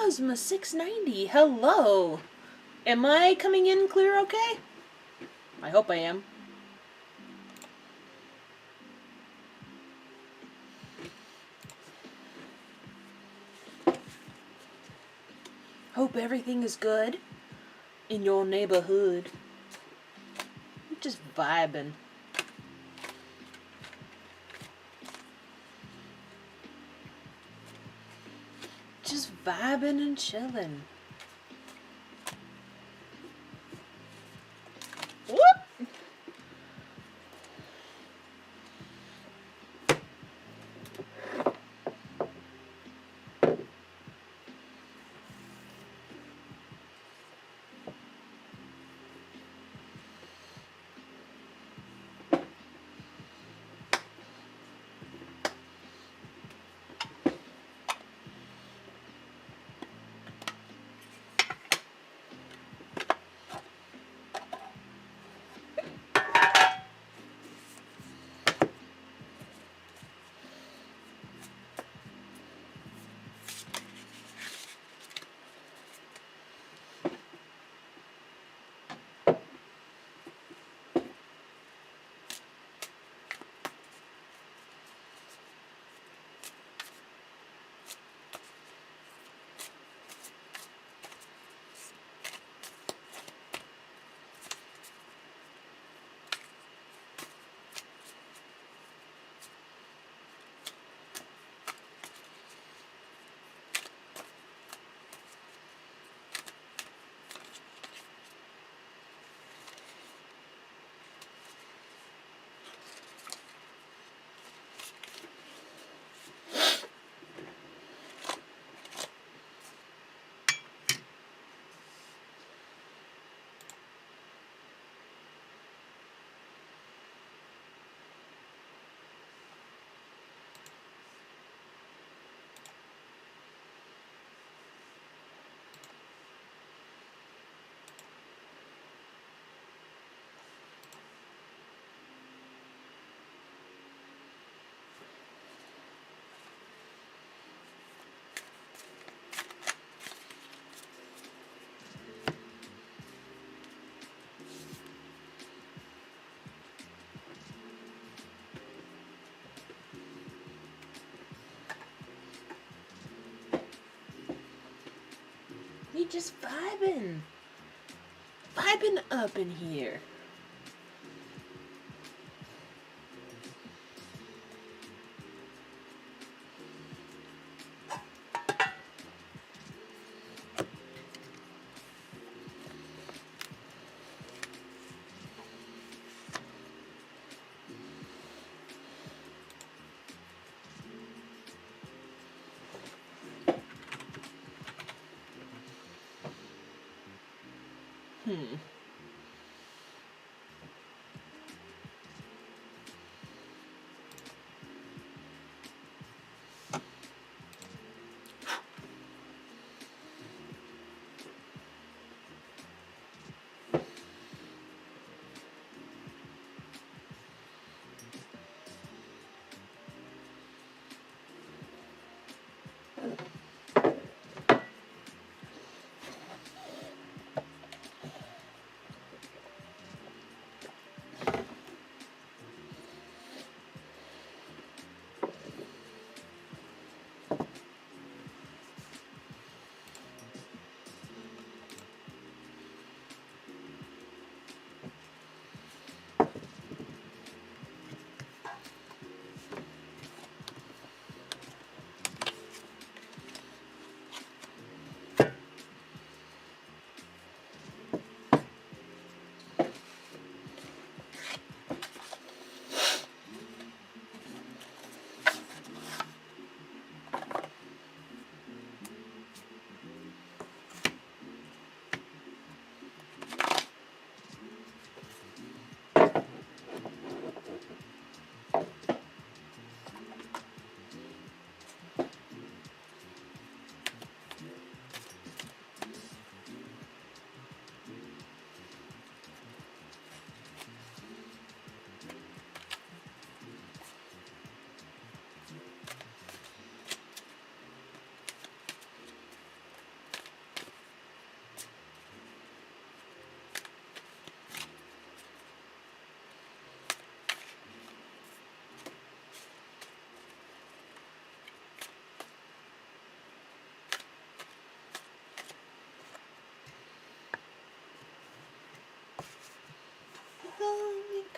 Cosma690, hello. Am I coming in clear okay? I hope I am. Hope everything is good in your neighborhood. I'm just vibing. Just vibing and chilling. Whoop! We just vibing. Vibing up in here. Hmm.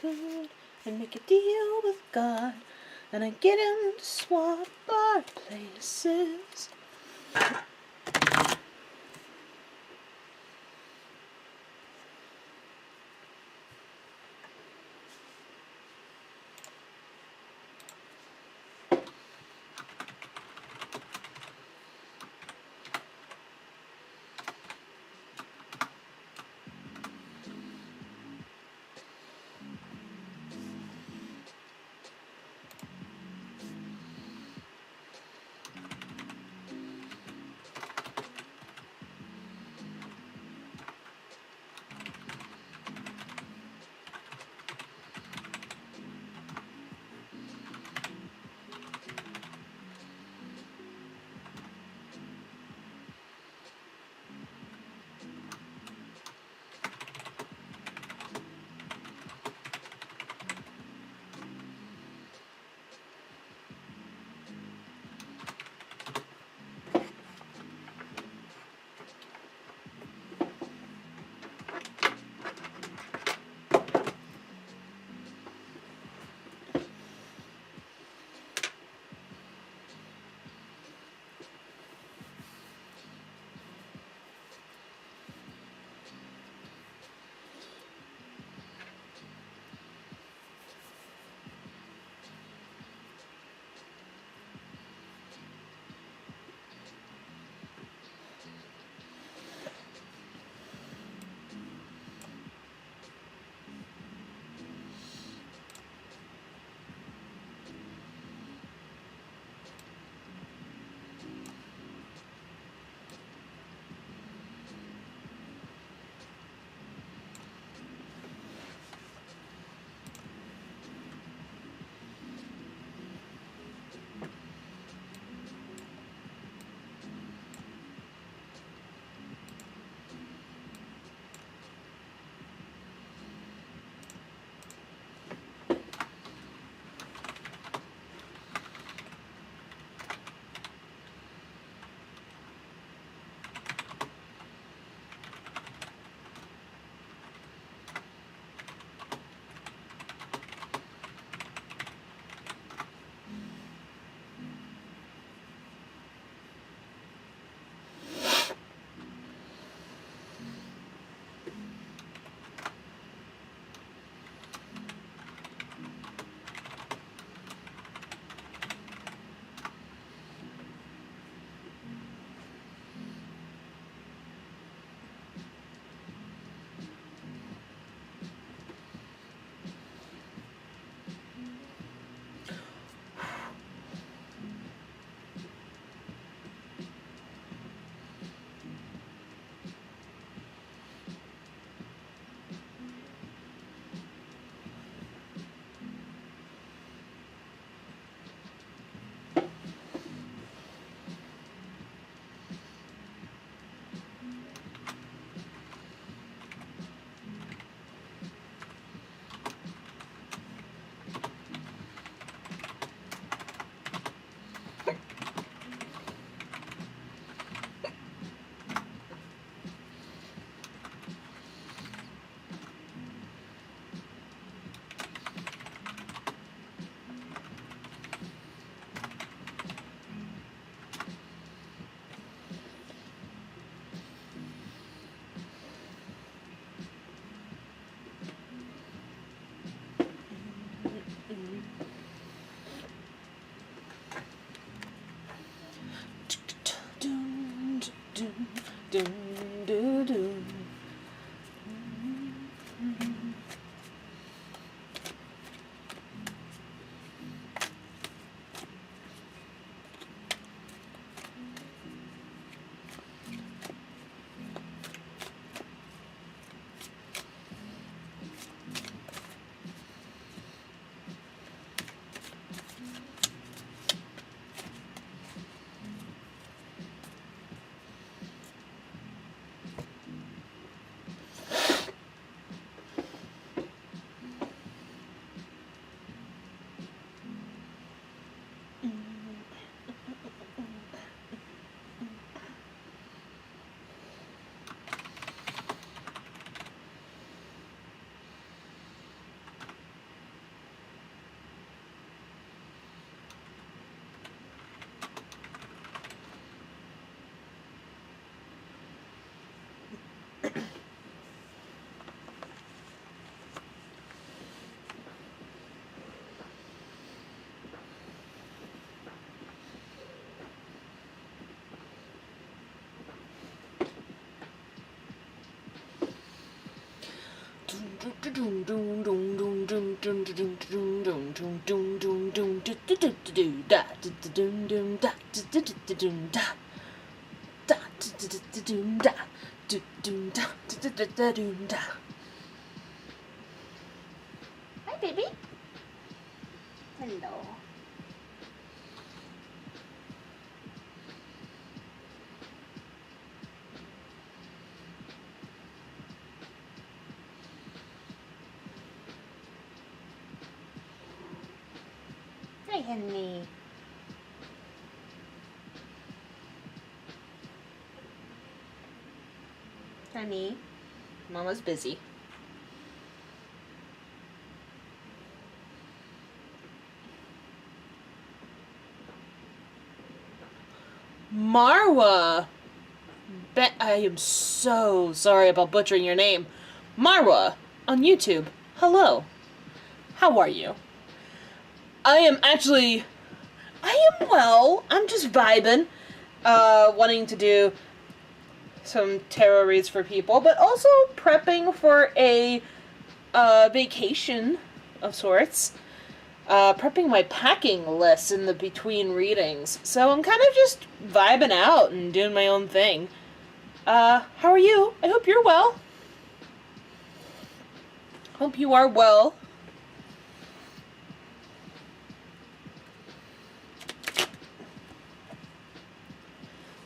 good and make a deal with God, and I get him to swap our places. Hi, baby. Hello. Hi, honey. Honey, Mama's busy. Marwa! I am so sorry about butchering your name. Marwa, on YouTube. Hello. How are you? I am well. I'm just vibing. Wanting to do some tarot reads for people, but also prepping for a vacation of sorts. Prepping my packing list in the between readings. So I'm kind of just vibing out and doing my own thing. How are you? I hope you're well. Hope you are well.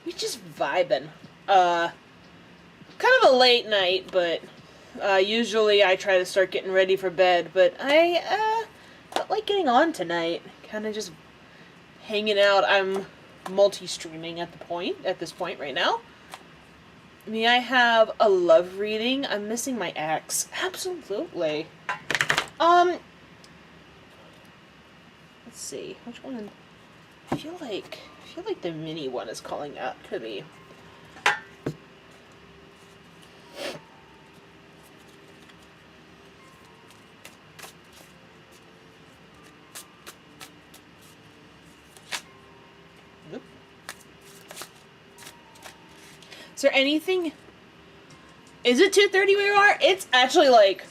We just vibing. Kind of a late night, but usually I try to start getting ready for bed, but I felt like getting on tonight. Kind of just hanging out. I'm multi-streaming at this point right now. May I have a love reading? I'm missing my ex. Absolutely. Let's see. Which one? I feel like the mini one is calling out to me. Nope. Is there anything? Is it 2:30 where you are? It's actually like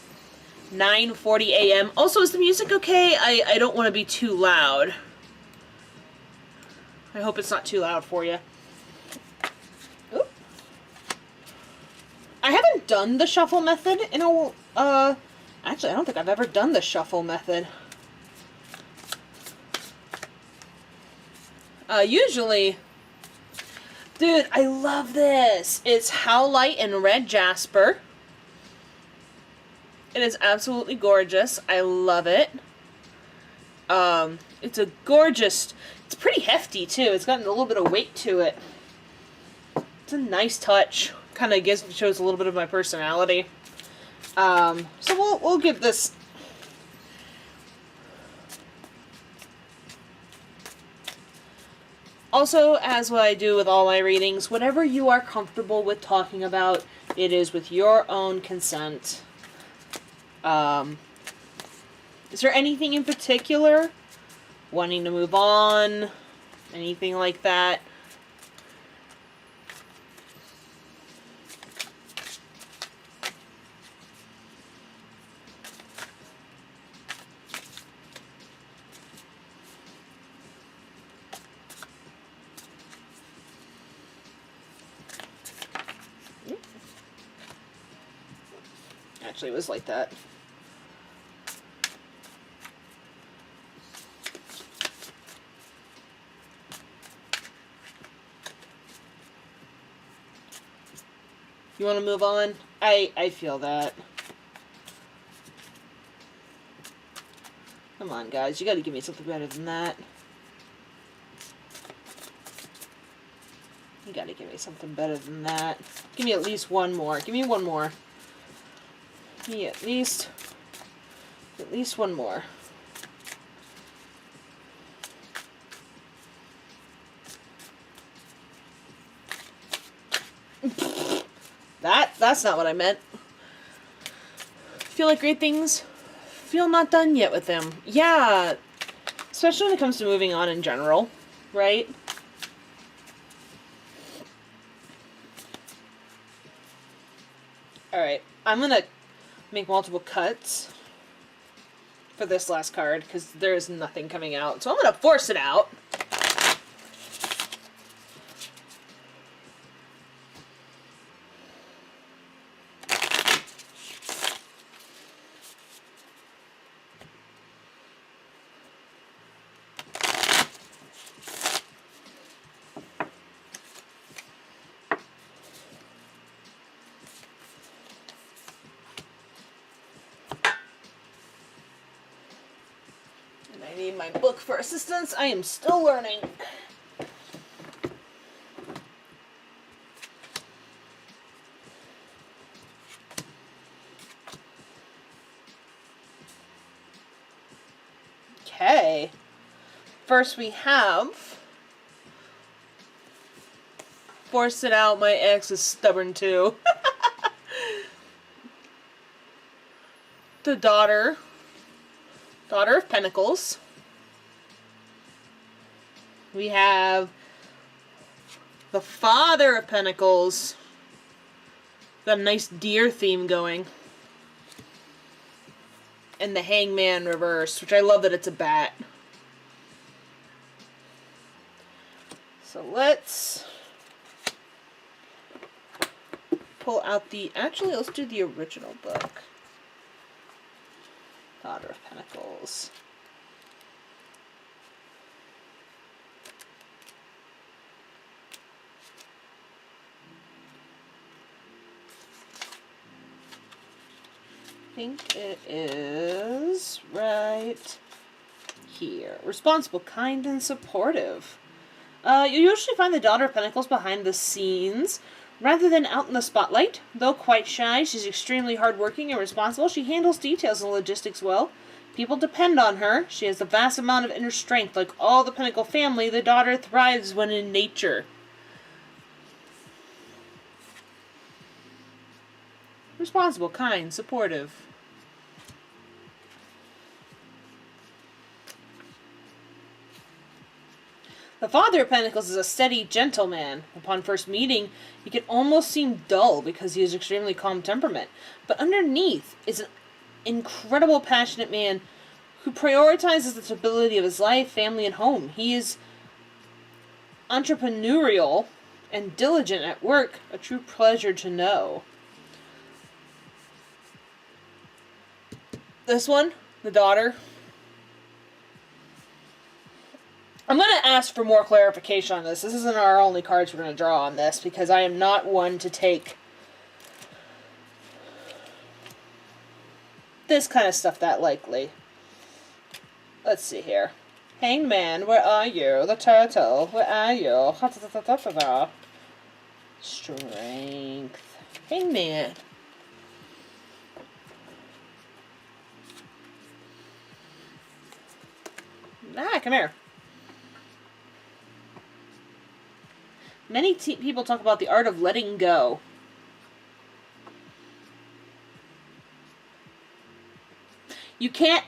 9:40 a.m. Also, is the music okay? I don't want to be too loud. I hope it's not too loud for you. Oop. I haven't done the shuffle method in a actually, I don't think I've ever done the shuffle method. Usually, dude, I love this. It's Howlite and Red Jasper. It is absolutely gorgeous. I love it. It's a gorgeous, it's pretty hefty too. It's got a little bit of weight to it. It's a nice touch. Kind of shows a little bit of my personality. So we'll give this. Also, as what I do with all my readings, whatever you are comfortable with talking about, it is with your own consent. Is there anything in particular? Wanting to move on? Anything like that? Actually, it was like that. You want to move on? I feel that. Come on, guys. You got to give me something better than that. You got to give me something better than that. Give me at least one more. Give me one more. Give me at least one more. That's not what I meant. Feel like great things feel not done yet with them. Yeah, especially when it comes to moving on in general, right? Alright, I'm gonna make multiple cuts for this last card because there's nothing coming out. So I'm going to force it out. I need my book for assistance. I am still learning. Okay. First we have force it out. My ex is stubborn too. The Daughter of Pentacles. We have the Father of Pentacles. Got a nice deer theme going. And the Hangman reverse, which I love that it's a bat. So let's pull out the... Actually, let's do the original book. Daughter of Pentacles. I think it is right here. Responsible, kind, and supportive. You usually find the Daughter of Pentacles behind the scenes rather than out in the spotlight. Though quite shy, she's extremely hardworking and responsible. She handles details and logistics well. People depend on her. She has a vast amount of inner strength. Like all the Pentacle family, the Daughter thrives when in nature. Responsible, kind, supportive. The Father of Pentacles is a steady, gentle man. Upon first meeting, he can almost seem dull because he has extremely calm temperament. But underneath is an incredible, passionate man who prioritizes the stability of his life, family, and home. He is entrepreneurial and diligent at work, a true pleasure to know. This one, the Daughter. I'm going to ask for more clarification on this. This isn't our only cards we're going to draw on this, because I am not one to take this kind of stuff that lightly. Let's see here. Hanged Man, where are you? The Turtle, where are you? Strength. Hanged Man. Ah, come here. Many people talk about the art of letting go. You can't...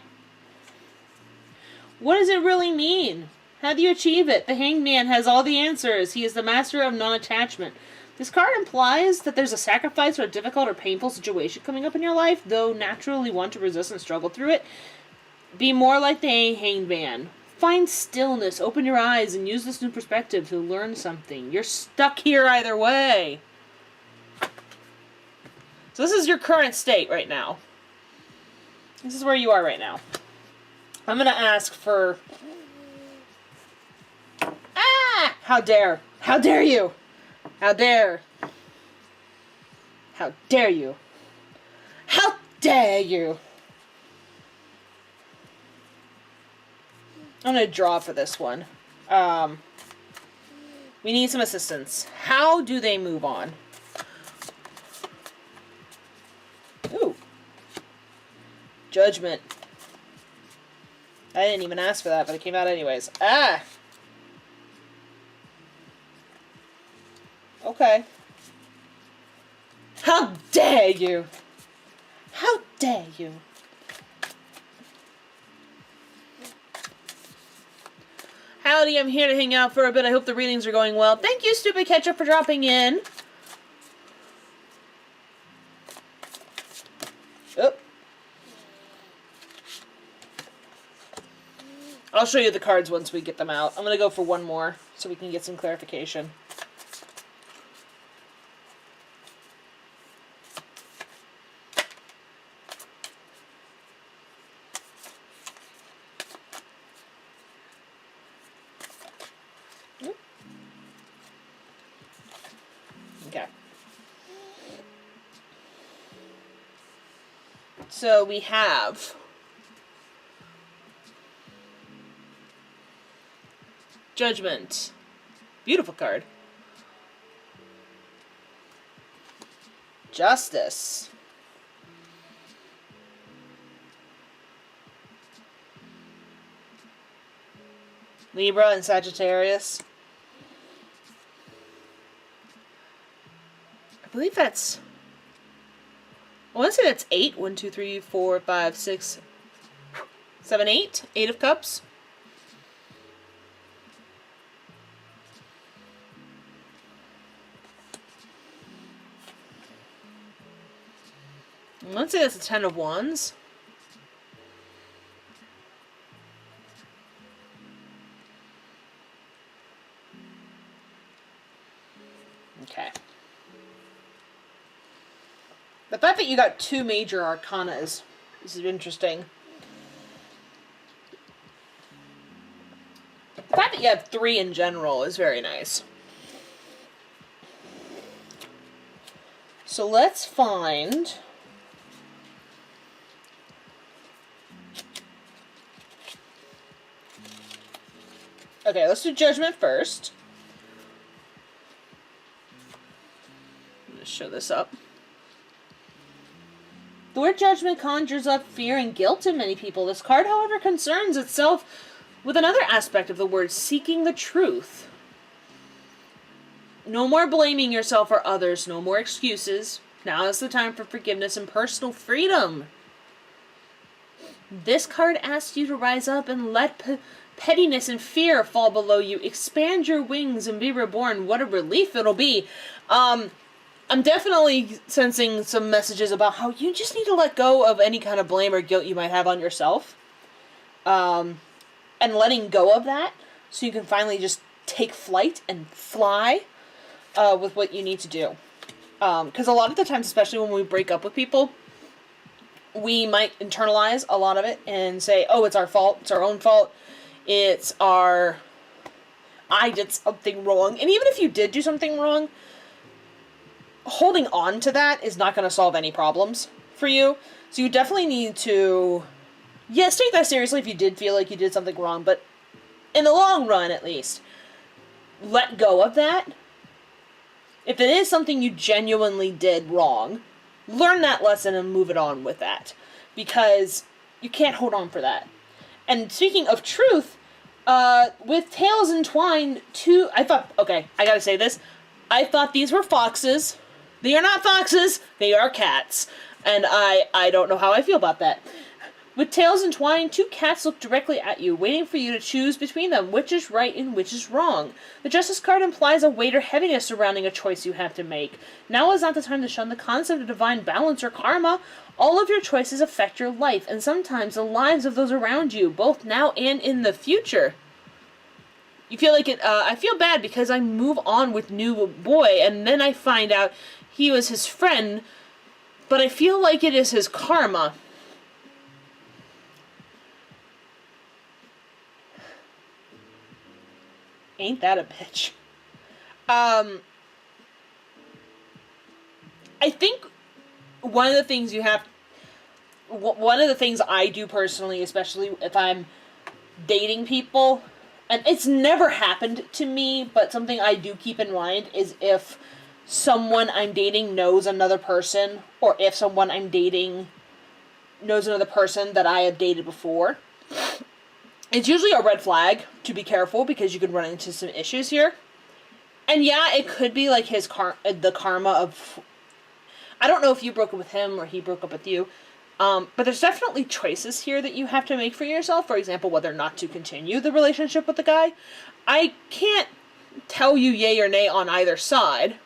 What does it really mean? How do you achieve it? The Hanged Man has all the answers. He is the master of non-attachment. This card implies that there's a sacrifice or a difficult or painful situation coming up in your life, though naturally want to resist and struggle through it. Be more like the Hanged Man. Find stillness, open your eyes, and use this new perspective to learn something. You're stuck here either way. So this is your current state right now. This is where you are right now. I'm going to ask for... Ah! How dare. How dare you? How dare. How dare you? How dare you? I'm going to draw for this one. We need some assistance. How do they move on? Ooh. Judgment. I didn't even ask for that, but it came out anyways. Ah! Okay. How dare you? How dare you? Howdy, I'm here to hang out for a bit. I hope the readings are going well. Thank you, Stupid Ketchup, for dropping in. Oh. I'll show you the cards once we get them out. I'm going to go for one more so we can get some clarification. Okay. So we have Judgment. Beautiful card. Justice. Libra and Sagittarius. I believe that's... I want to say that's 8. 1, 2, 3, 4, 5, 6, 7, 8. 8 of Cups. I want to say that's a 10 of Wands. Okay. The fact that you got 2 major arcana is interesting. The fact that you have 3 in general is very nice. So let's find... Okay, let's do Judgment first. I'm going to show this up. The word Judgment conjures up fear and guilt in many people. This card, however, concerns itself with another aspect of the word, seeking the truth. No more blaming yourself or others, no more excuses. Now is the time for forgiveness and personal freedom. This card asks you to rise up and let pettiness and fear fall below you. Expand your wings and be reborn. What a relief it'll be. I'm definitely sensing some messages about how you just need to let go of any kind of blame or guilt you might have on yourself. And letting go of that so you can finally just take flight and fly with what you need to do. Because a lot of the times, especially when we break up with people, we might internalize a lot of it and say, oh, it's our fault, it's our own fault, it's our... I did something wrong. And even if you did do something wrong, holding on to that is not going to solve any problems for you. So you definitely need to, yes, take that seriously if you did feel like you did something wrong, but in the long run, at least, let go of that. If it is something you genuinely did wrong, learn that lesson and move it on with that, because you can't hold on for that. And speaking of truth, with tails entwined, I thought, okay, I gotta say this, I thought these were foxes. They are not foxes, they are cats. And I don't know how I feel about that. With tails entwined, 2 cats look directly at you, waiting for you to choose between them, which is right and which is wrong. The Justice card implies a weight or heaviness surrounding a choice you have to make. Now is not the time to shun the concept of divine balance or karma. All of your choices affect your life, and sometimes the lives of those around you, both now and in the future. You feel like it, I feel bad because I move on with new boy, and then I find out he was his friend, but I feel like it is his karma. Ain't that a bitch? I think one of the things I do personally, especially if I'm dating people, and it's never happened to me, but something I do keep in mind is if someone I'm dating knows another person, or if someone I'm dating knows another person that I have dated before, it's usually a red flag to be careful, because you could run into some issues here. And yeah, it could be like the karma of... I don't know if you broke up with him or he broke up with you, but there's definitely choices here that you have to make for yourself. For example, whether or not to continue the relationship with the guy. I can't tell you yay or nay on either side.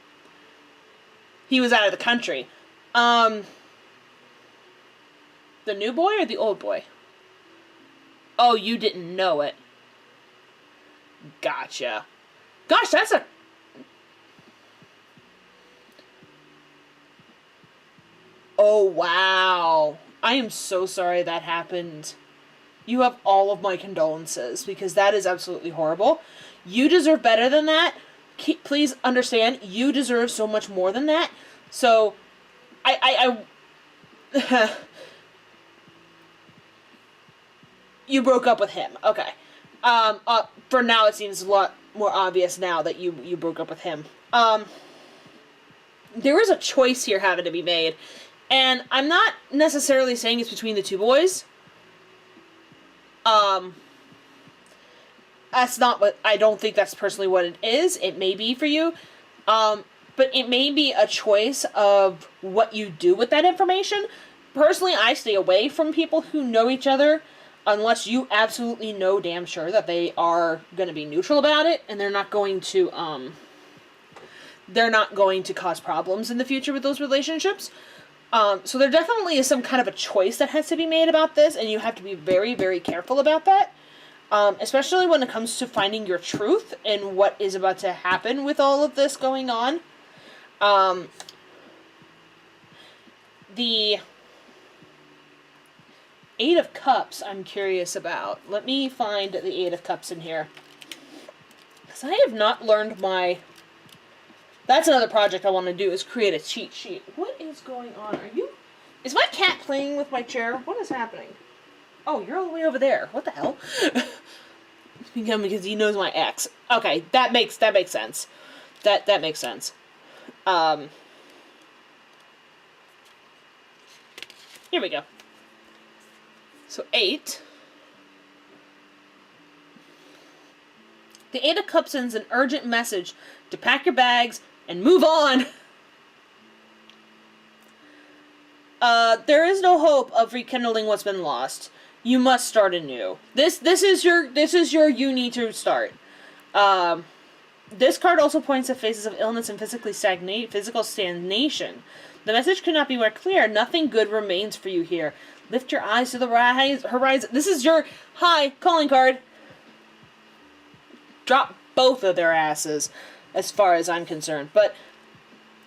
He was out of the country. The new boy or the old boy? Oh, you didn't know it. Gotcha. Gosh, that's a... Oh, wow. I am so sorry that happened. You have all of my condolences, because that is absolutely horrible. You deserve better than that. Please understand, you deserve so much more than that. So, I you broke up with him. Okay. For now, it seems a lot more obvious now that you broke up with him. There is a choice here having to be made. And I'm not necessarily saying it's between the two boys. That's not what... I don't think that's personally what it is. It may be for you. But it may be a choice of what you do with that information. Personally, I stay away from people who know each other unless you absolutely know damn sure that they are going to be neutral about it and they're not going to cause problems in the future with those relationships. So there definitely is some kind of a choice that has to be made about this, and you have to be very, very careful about that. Especially when it comes to finding your truth and what is about to happen with all of this going on. The Eight of Cups I'm curious about. Let me find the Eight of Cups in here. Because I have not learned my... That's another project I want to do, is create a cheat sheet. What is going on? Is my cat playing with my chair? What is happening? Oh, you're all the way over there. What the hell? Because he knows my ex. Okay, that makes sense. That makes sense. Here we go. So 8. The Eight of Cups sends an urgent message to pack your bags and move on. There is no hope of rekindling what's been lost. You must start anew. This is your you need to start. This card also points to phases of illness and physical stagnation. The message could not be more clear. Nothing good remains for you here. Lift your eyes to the horizon. This is your calling card. Drop both of their asses, as far as I'm concerned. But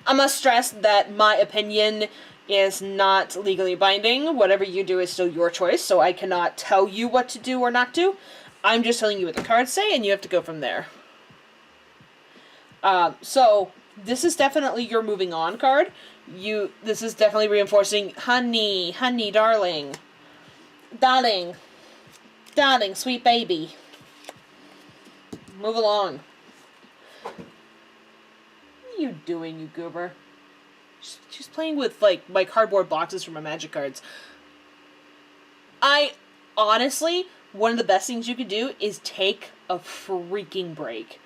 I must stress that my opinion is not legally binding. Whatever you do is still your choice, so I cannot tell you what to do or not do. I'm just telling you what the cards say, and you have to go from there. So, this is definitely your moving on card. This is definitely reinforcing, honey, darling, sweet baby. Move along. What are you doing, you goober? She's playing with, like, my cardboard boxes from my magic cards. Honestly, one of the best things you could do is take a freaking break.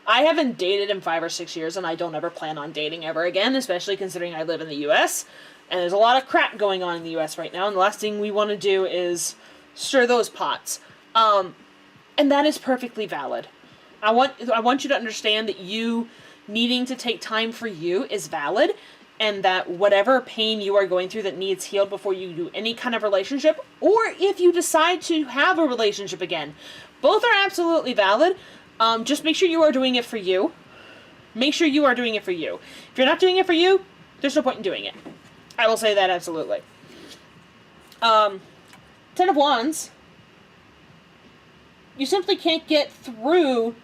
I haven't dated in 5 or 6 years, and I don't ever plan on dating ever again, especially considering I live in the U.S., and there's a lot of crap going on in the U.S. right now, and the last thing we want to do is stir those pots. And that is perfectly valid. I want you to understand that you needing to take time for you is valid, and that whatever pain you are going through that needs healed before you do any kind of relationship, or if you decide to have a relationship again, both are absolutely valid. Just make sure you are doing it for you. Make sure you are doing it for you. If you're not doing it for you, there's no point in doing it. I will say that absolutely. 10 of Wands. You simply can't get through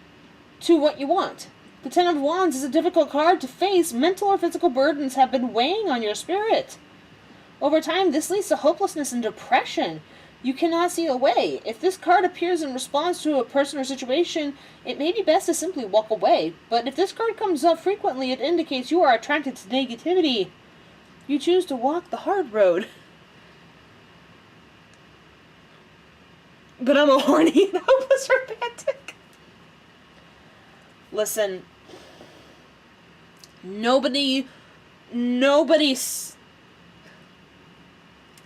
to what you want. The 10 of Wands is a difficult card to face. Mental or physical burdens have been weighing on your spirit. Over time, this leads to hopelessness and depression. You cannot see a way. If this card appears in response to a person or situation, it may be best to simply walk away. But if this card comes up frequently, it indicates you are attracted to negativity. You choose to walk the hard road. But I'm a horny and hopeless romantic. Listen, nobody's...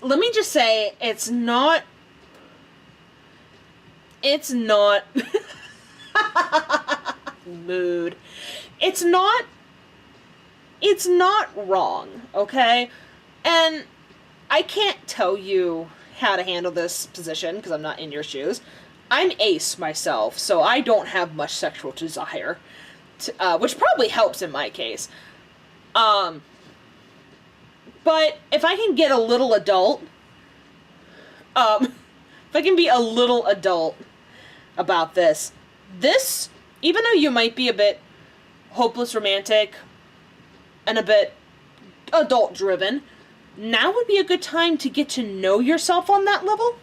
Let me just say, it's not mood. It's not wrong, okay? And I can't tell you, how to handle this position because I'm not in your shoes. I'm ace myself, so I don't have much sexual desire, which probably helps in my case. But if I can get a little adult, if I can be a little adult about this, even though you might be a bit hopeless romantic and a bit adult driven, now would be a good time to get to know yourself on that level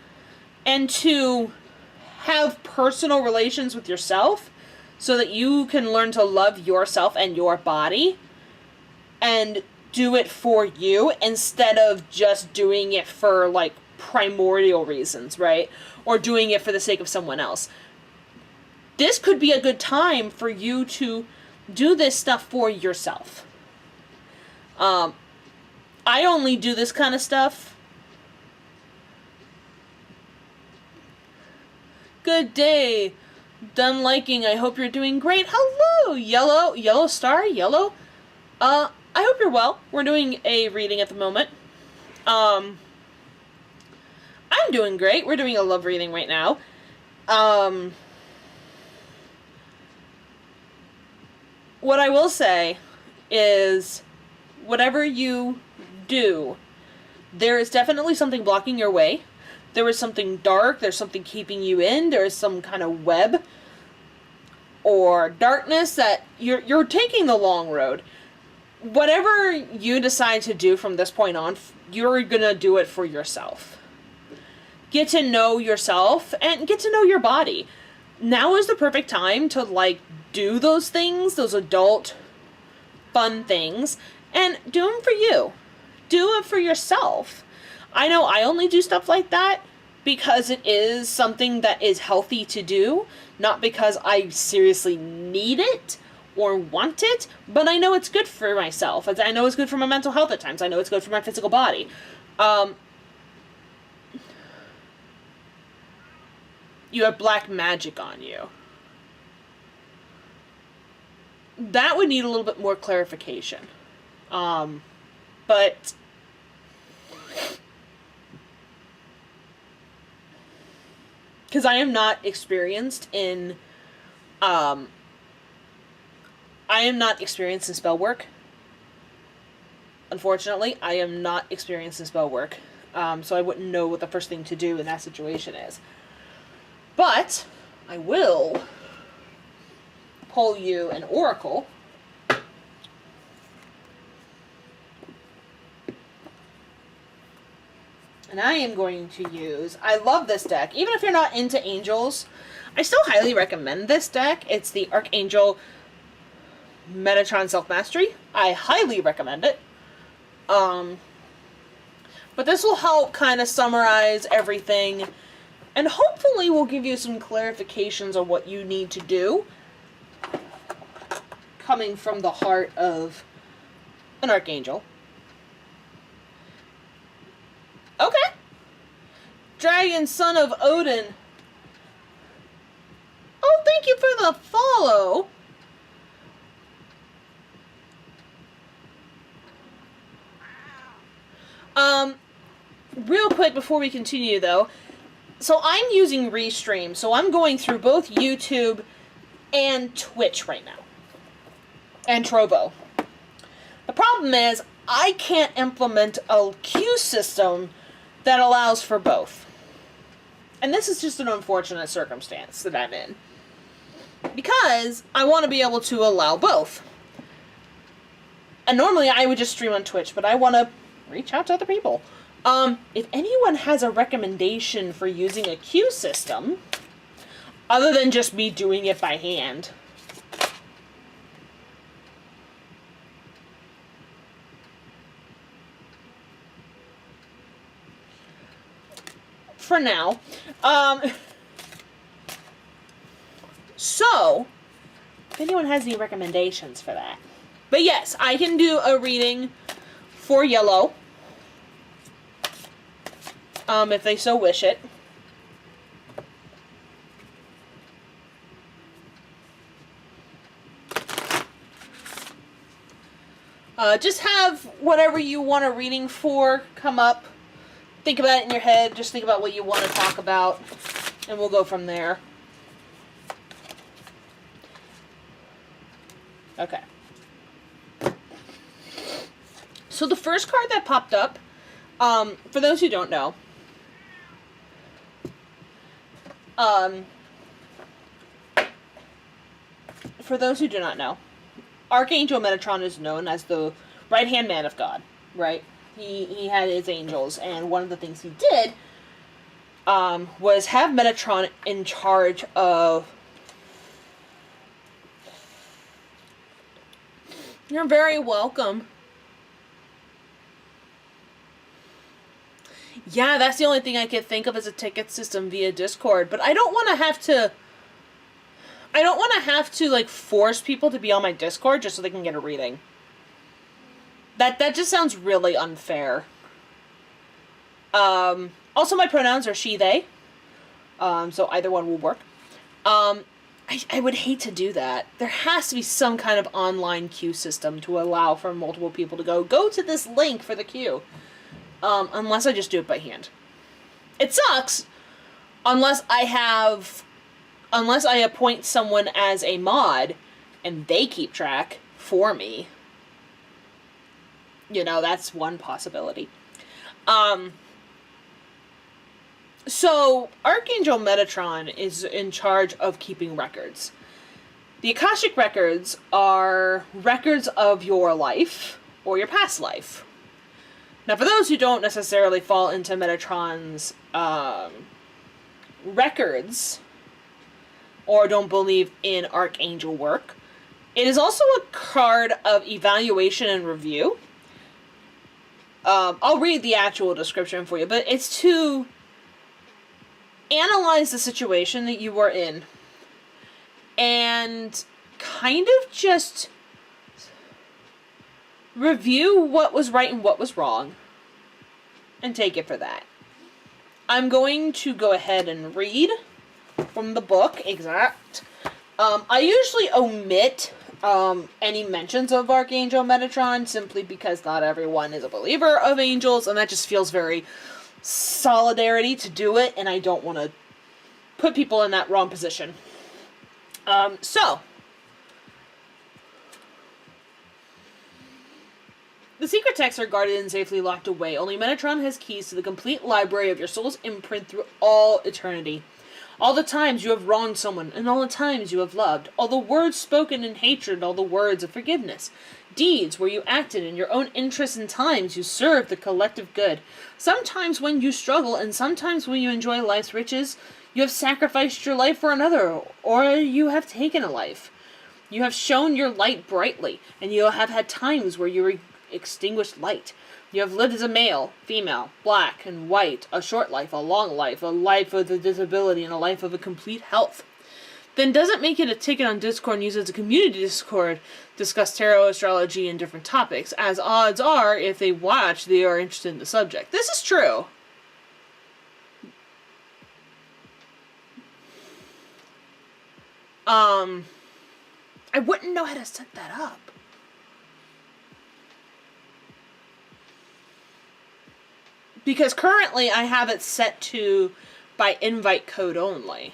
and to have personal relations with yourself so that you can learn to love yourself and your body and do it for you instead of just doing it for like primordial reasons, right? Or doing it for the sake of someone else. This could be a good time for you to do this stuff for yourself. I only do this kind of stuff. Good day. Done liking. I hope you're doing great. Hello, Yellow Star, Yellow. I hope you're well. We're doing a reading at the moment. I'm doing great. We're doing a love reading right now. What I will say is, whatever you do, there is definitely something blocking your way. There is something dark, there's something keeping you in, there is some kind of web or darkness that you're taking the long road. Whatever you decide to do from this point on, you're gonna do it for yourself. Get to know yourself and get to know your body. Now is the perfect time to like do those things, those adult fun things, and do them for you. Do it for yourself. I know I only do stuff like that because it is something that is healthy to do, not because I seriously need it or want it, but I know it's good for myself. I know it's good for my mental health at times. I know it's good for my physical body. You have black magic on you. That would need a little bit more clarification. But because I am not experienced in spell work. Unfortunately, I am not experienced in spell work. So I wouldn't know what the first thing to do in that situation is. But I will pull you an oracle. And I am going to use, I love this deck. Even if you're not into angels, I still highly recommend this deck. It's the Archangel Metatron Self-Mastery. I highly recommend it. But this will help kind of summarize everything and hopefully will give you some clarifications on what you need to do coming from the heart of an Archangel. Okay. Dragon, son of Odin. Oh, thank you for the follow. Real quick before we continue though, so I'm using Restream, so I'm going through both YouTube and Twitch right now. And Trovo. The problem is, I can't implement a queue system that allows for both. And this is just an unfortunate circumstance that I'm in. Because I want to be able to allow both. And normally I would just stream on Twitch, but I want to reach out to other people. If anyone has a recommendation for using a queue system, other than just me doing it by hand, for now. So, if anyone has any recommendations for that. But yes, I can do a reading for Yellow. If they so wish it. Just have whatever you want a reading for come up think about it in your head. Just think about what you want to talk about, and we'll go from there. Okay. So the first card that popped up, for those who don't know, for those who do not know, Archangel Metatron is known as the right-hand man of God, right? He had his angels, and one of the things he did was have Metatron in charge of... You're very welcome. Yeah, that's the only thing I could think of as a ticket system via Discord, but I don't want to have to... like, force people to be on my Discord just so they can get a reading. That just sounds really unfair. Also, my pronouns are she, they. So either one will work. I would hate to do that. There has to be some kind of online queue system to allow for multiple people to go to this link for the queue. Unless I just do it by hand. It sucks unless I appoint someone as a mod and they keep track for me. You know, that's one possibility. So, Archangel Metatron is in charge of keeping records. The Akashic records are records of your life or your past life. Now, for those who don't necessarily fall into Metatron's records or don't believe in Archangel work, it is also a card of evaluation and review. I'll read the actual description for you, but it's to analyze the situation that you are in and kind of just review what was right and what was wrong and take it for that. I'm going to go ahead and read from the book, exact. I usually omit any mentions of Archangel Metatron simply because not everyone is a believer of angels, and that just feels very solidarity to do it, and I don't want to put people in that wrong position. So, the secret texts are guarded and safely locked away. Only Metatron has keys to the complete library of your soul's imprint through all eternity. All the times you have wronged someone, and all the times you have loved, all the words spoken in hatred, all the words of forgiveness, deeds where you acted in your own interest, and times you served the collective good. Sometimes when you struggle, and sometimes when you enjoy life's riches, you have sacrificed your life for another, or you have taken a life. You have shone your light brightly, and you have had times where you extinguished light. You have lived as a male, female, black, and white, a short life, a long life, a life of a disability, and a life of a complete health. Then doesn't make it a ticket on Discord and use it as a community Discord, discuss tarot, astrology, and different topics, as odds are, if they watch, they are interested in the subject. This is true. I wouldn't know how to set that up. Because currently I have it set to by invite code only.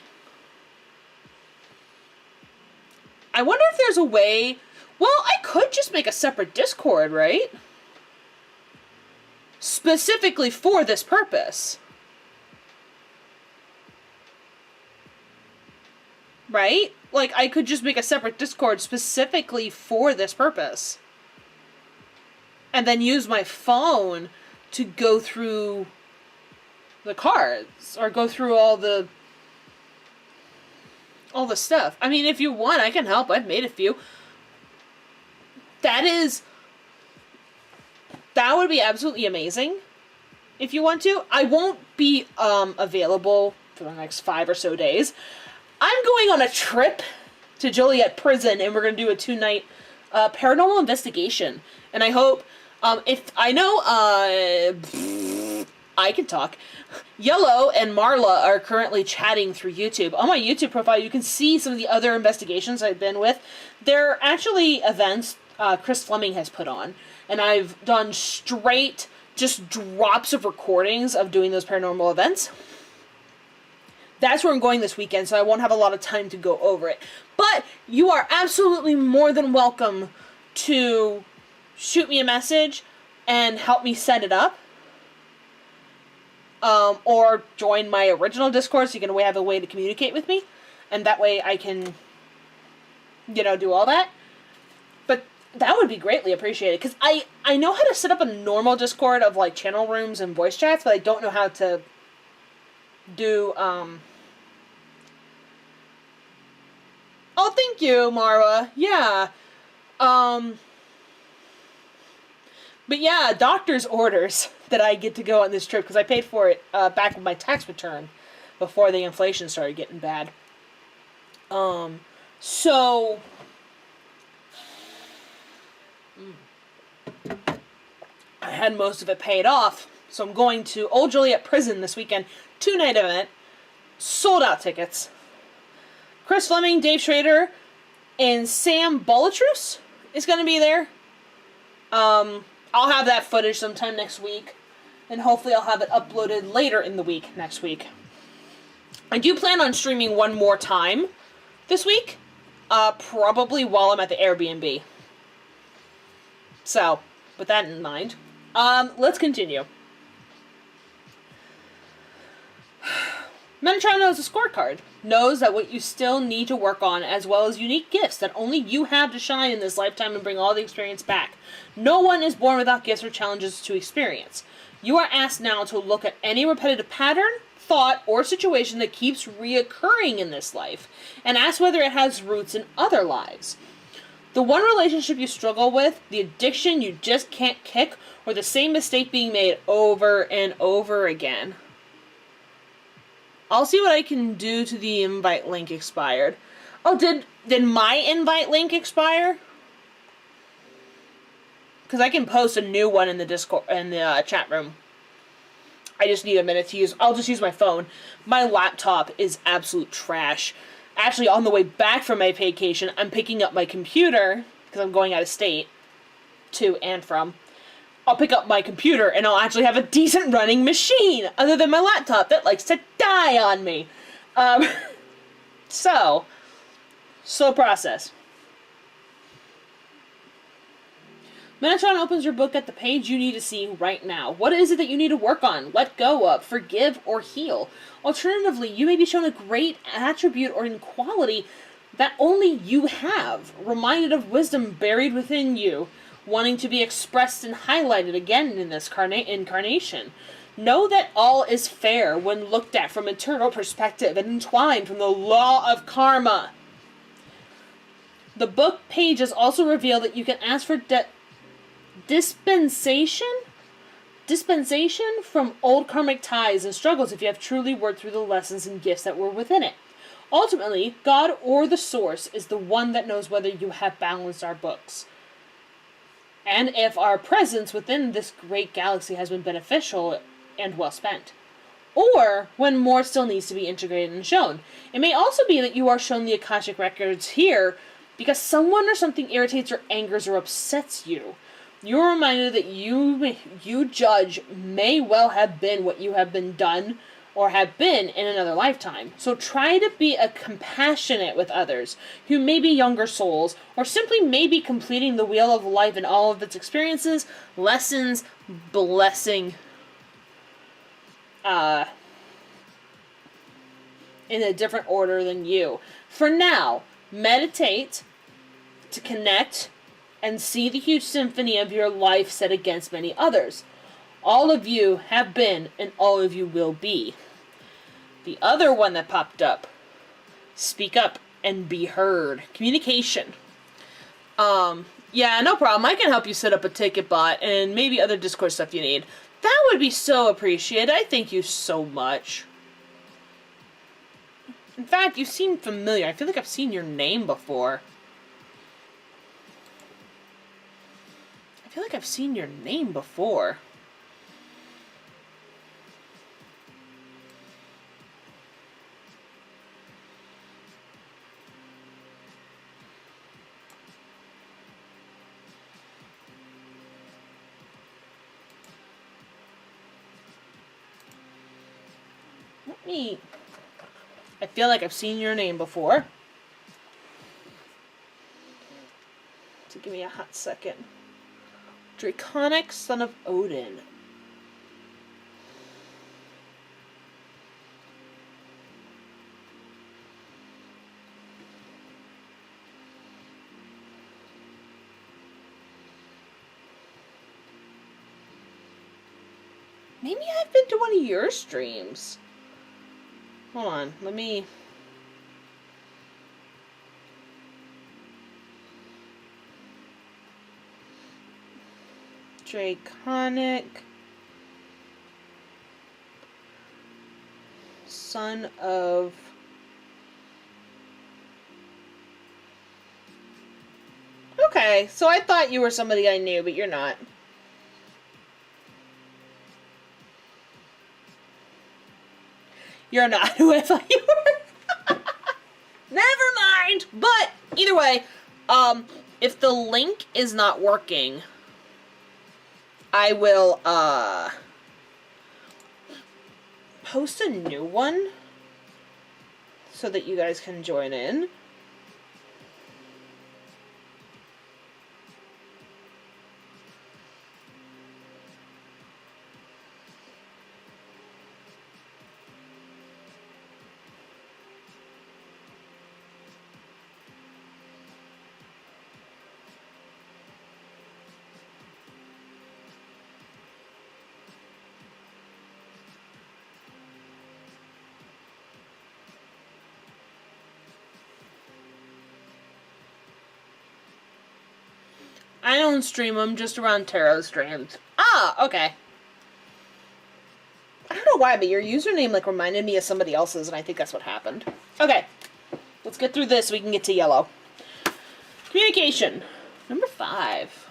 I wonder if there's a way... Well, I could just make a separate Discord, right? Specifically for this purpose. Right? Like, I could just make a separate Discord specifically for this purpose. And then use my phone to go through the cards, or go through all the stuff. I mean, if you want, I can help. I've made a few. That would be absolutely amazing if you want to. I won't be available for the next 5 or so days. I'm going on a trip to Joliet Prison, and we're going to do a 2-night paranormal investigation. And I hope... if I know, I can talk. Yellow and Marla are currently chatting through YouTube. On my YouTube profile, you can see some of the other investigations I've been with. They're actually events Chris Fleming has put on, and I've done straight just drops of recordings of doing those paranormal events. That's where I'm going this weekend, so I won't have a lot of time to go over it. But you are absolutely more than welcome to shoot me a message and help me set it up. Or join my original Discord so you can have a way to communicate with me. And that way I can, do all that. But that would be greatly appreciated. Because I know how to set up a normal Discord of, like, channel rooms and voice chats, but I don't know how to do, Oh, thank you, Marwa. Yeah. But yeah, doctor's orders that I get to go on this trip, because I paid for it back with my tax return before the inflation started getting bad. So... I had most of it paid off, so I'm going to Old Joliet Prison this weekend. 2-night event. Sold out tickets. Chris Fleming, Dave Schrader, and Sam Bolatrus is going to be there. I'll have that footage sometime next week, and hopefully I'll have it uploaded later in the week next week. I do plan on streaming one more time this week, probably while I'm at the Airbnb. So, with that in mind, let's continue. Metatron knows a scorecard, knows that what you still need to work on, as well as unique gifts that only you have to shine in this lifetime and bring all the experience back. No one is born without gifts or challenges to experience. You are asked now to look at any repetitive pattern, thought, or situation that keeps reoccurring in this life, and ask whether it has roots in other lives. The one relationship you struggle with, the addiction you just can't kick, or the same mistake being made over and over again. I'll see what I can do to the invite link expired. Oh, did my invite link expire? Because I can post a new one in the Discord, in the chat room. I just need a minute to use. I'll just use my phone. My laptop is absolute trash. Actually, on the way back from my vacation, I'm picking up my computer, because I'm going out of state, to and from. I'll pick up my computer, and I'll actually have a decent running machine, other than my laptop that likes to die on me. So, slow process. Metatron opens your book at the page you need to see right now. What is it that you need to work on, let go of, forgive, or heal? Alternatively, you may be shown a great attribute or inequality that only you have, reminded of wisdom buried within you, wanting to be expressed and highlighted again in this incarnation. Know that all is fair when looked at from eternal perspective and entwined from the law of karma. The book pages also reveal that you can ask for dispensation from old karmic ties and struggles if you have truly worked through the lessons and gifts that were within it. Ultimately, God or the source is the one that knows whether you have balanced our books, and if our presence within this great galaxy has been beneficial and well spent, or when more still needs to be integrated and shown. It may also be that you are shown the Akashic records here because someone or something irritates or angers or upsets you. You're reminded that you judge may well have been what you have been done or have been in another lifetime. So try to be compassionate with others who may be younger souls or simply may be completing the wheel of life in all of its experiences, lessons, blessing, in a different order than you. For now, meditate to connect and see the huge symphony of your life set against many others. All of you have been, and all of you will be. The other one that popped up, speak up and be heard. Communication. Yeah, no problem. I can help you set up a ticket bot and maybe other Discord stuff you need. That would be so appreciated. I thank you so much. In fact, you seem familiar. I feel like I've seen your name before. I feel like I've seen your name before. Me. I feel like I've seen your name before. So give me a hot second. Draconic, son of Odin. Maybe I've been to one of your streams. Hold on, let me... Draconic, son of... Okay, so I thought you were somebody I knew, but you're not. You're not who I thought you were. Never mind. But either way, if the link is not working, I will post a new one so that you guys can join in. I don't stream them, just around tarot streams. Ah, okay. I don't know why, but your username like reminded me of somebody else's, and I think that's what happened. Okay, let's get through this so we can get to yellow. Communication. Number 5.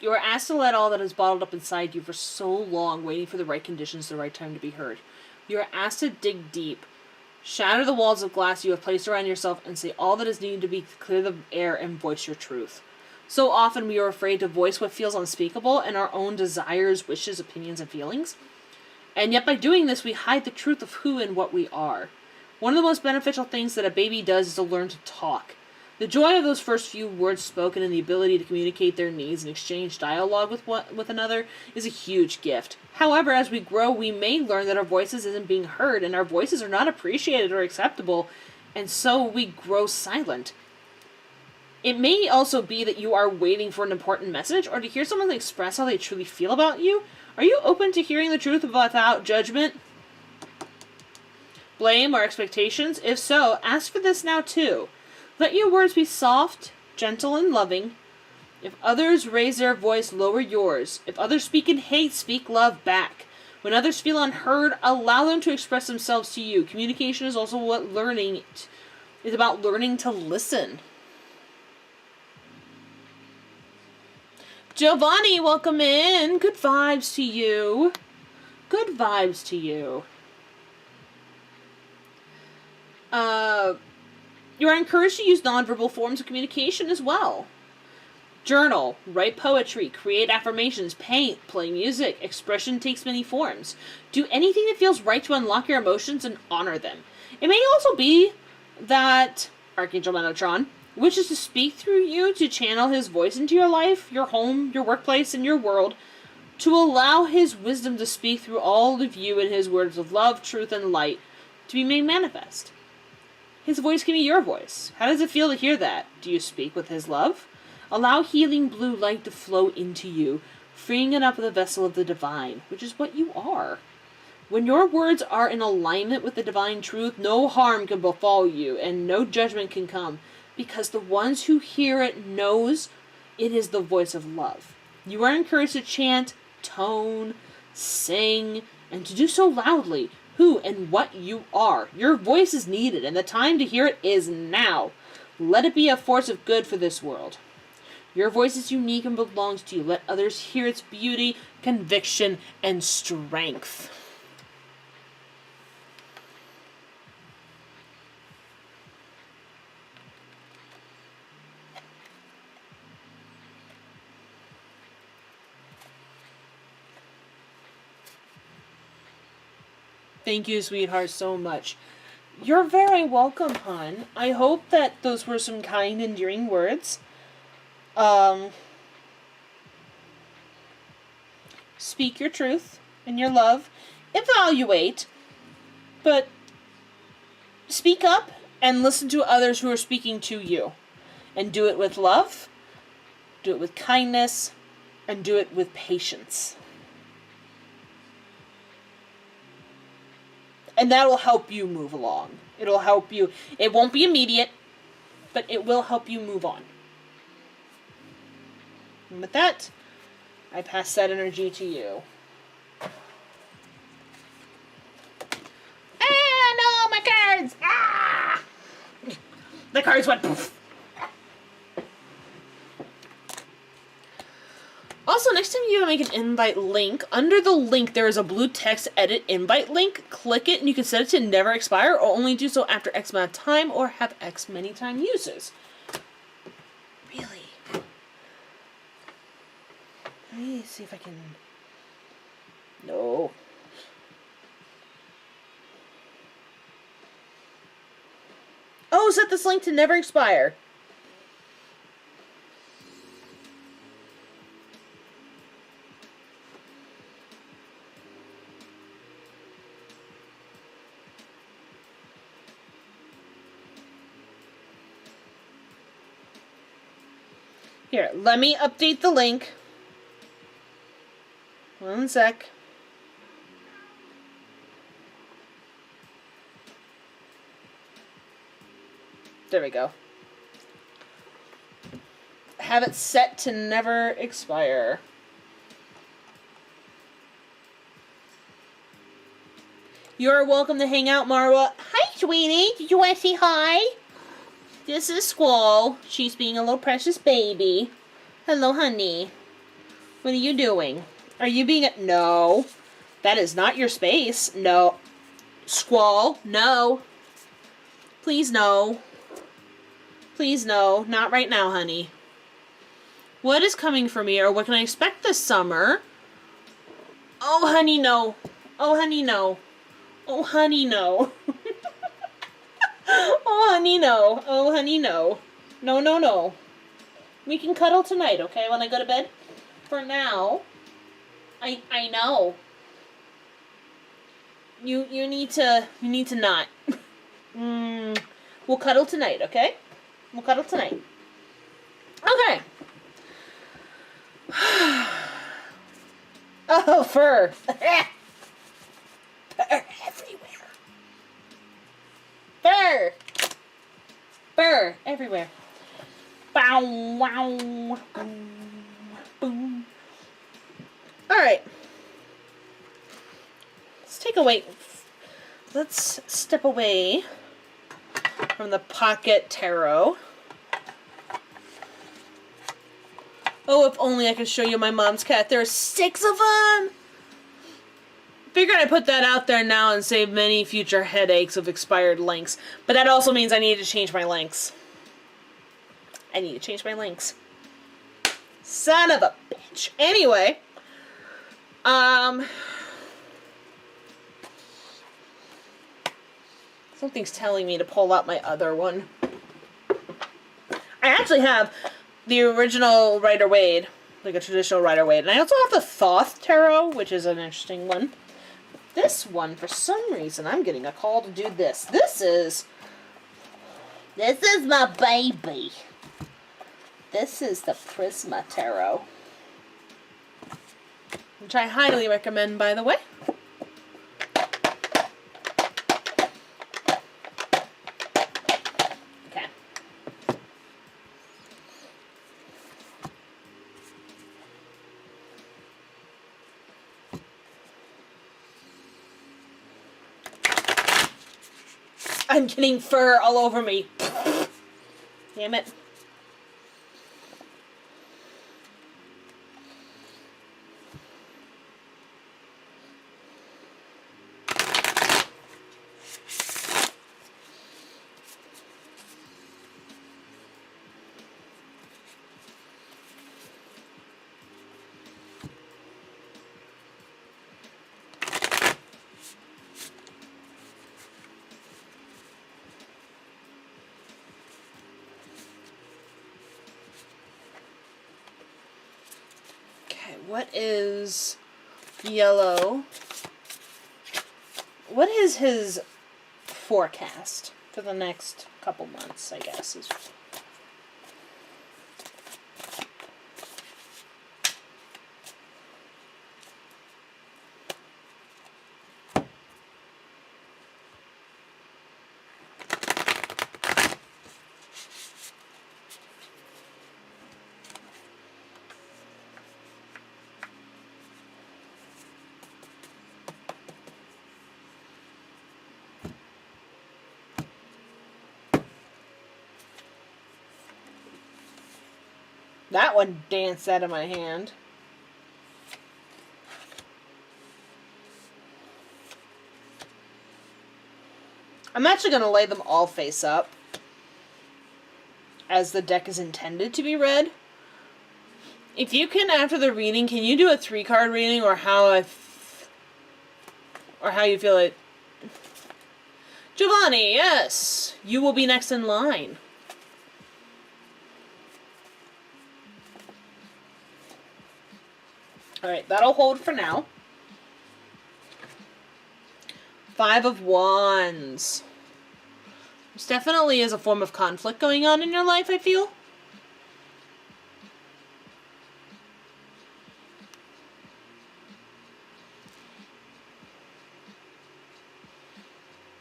You are asked to let all that is bottled up inside you for so long, waiting for the right conditions, the right time to be heard. You are asked to dig deep, shatter the walls of glass you have placed around yourself, and say all that is needed to be to clear the air and voice your truth. So often we are afraid to voice what feels unspeakable and our own desires, wishes, opinions, and feelings. And yet by doing this, we hide the truth of who and what we are. One of the most beneficial things that a baby does is to learn to talk. The joy of those first few words spoken and the ability to communicate their needs and exchange dialogue with another is a huge gift. However, as we grow, we may learn that our voices isn't being heard and our voices are not appreciated or acceptable, and so we grow silent. It may also be that you are waiting for an important message or to hear someone express how they truly feel about you. Are you open to hearing the truth without judgment, blame, or expectations? If so, ask for this now too. Let your words be soft, gentle, and loving. If others raise their voice, lower yours. If others speak in hate, speak love back. When others feel unheard, allow them to express themselves to you. Communication is also what is about learning to listen. Giovanni, welcome in. Good vibes to you. Good vibes to you. You are encouraged to use nonverbal forms of communication as well. Journal, write poetry, create affirmations, paint, play music. Expression takes many forms. Do anything that feels right to unlock your emotions and honor them. It may also be that Archangel Metatron wishes to speak through you to channel his voice into your life, your home, your workplace, and your world, to allow his wisdom to speak through all of you in his words of love, truth, and light to be made manifest. His voice can be your voice. How does it feel to hear that? Do you speak with his love? Allow healing blue light to flow into you, freeing it up with a vessel of the divine, which is what you are. When your words are in alignment with the divine truth, no harm can befall you, and no judgment can come, because the ones who hear it knows it is the voice of love. You are encouraged to chant, tone, sing, and to do so loudly, who and what you are. Your voice is needed, and the time to hear it is now. Let it be a force of good for this world. Your voice is unique and belongs to you. Let others hear its beauty, conviction, and strength. Thank you, sweetheart, so much. You're very welcome, hon. I hope that those were some kind, endearing words. Speak your truth and your love. Evaluate, but speak up and listen to others who are speaking to you. And do it with love, do it with kindness, and do it with patience. And that will help you move along. It'll help you. It won't be immediate, but it will help you move on. And with that, I pass that energy to you. Ah, no, my cards! Ah! The cards went poof. Also, next time you make an invite link, under the link there is a blue text edit invite link. Click it and you can set it to never expire or only do so after X amount of time or have X many time uses. Really? Let me see if I can... No. Oh, set this link to never expire. Here, let me update the link. One sec. There we go. Have it set to never expire. You're welcome to hang out, Marwa. Hi, sweetie. Did you want to say hi? This is Squall. She's being a little precious baby. Hello, honey. What are you doing? Are you being a... No. That is not your space. No. Squall, no. Please, no. Please, no. Not right now, honey. What is coming for me, or what can I expect this summer? Oh, honey, no. Oh, honey, no. Oh, honey, no. Oh, honey, no. Oh, honey, no. No, no, no. We can cuddle tonight, okay, when I go to bed? For now, I know. You need to not. We'll cuddle tonight, okay? We'll cuddle tonight. Okay. Oh, fur. Fur everywhere. Fur. Fur everywhere. Bow, wow. Boom, boom. Alright. Let's step away from the pocket tarot. Oh, if only I could show you my mom's cat. There are 6 of them! Figured I'd put that out there now and save many future headaches of expired links. But that also means I need to change my links. I need to change my links. Son of a bitch. Anyway. Something's telling me to pull out my other one. I actually have the original Rider-Waite, like a traditional Rider-Waite, and I also have the Thoth Tarot, which is an interesting one. This one, for some reason, I'm getting a call to do this. This is my baby. This is the Prisma Tarot, which I highly recommend, by the way. Okay. I'm getting fur all over me. Damn it. what is yellow? What is his forecast for the next couple months, I guess? That one danced out of my hand. I'm actually going to lay them all face up, as the deck is intended to be read. If you can, after the reading, can you do a 3-card reading, or how you feel it? Giovanni, yes, you will be next in line. Alright, that'll hold for now. 5 of Wands. There's definitely is a form of conflict going on in your life, I feel.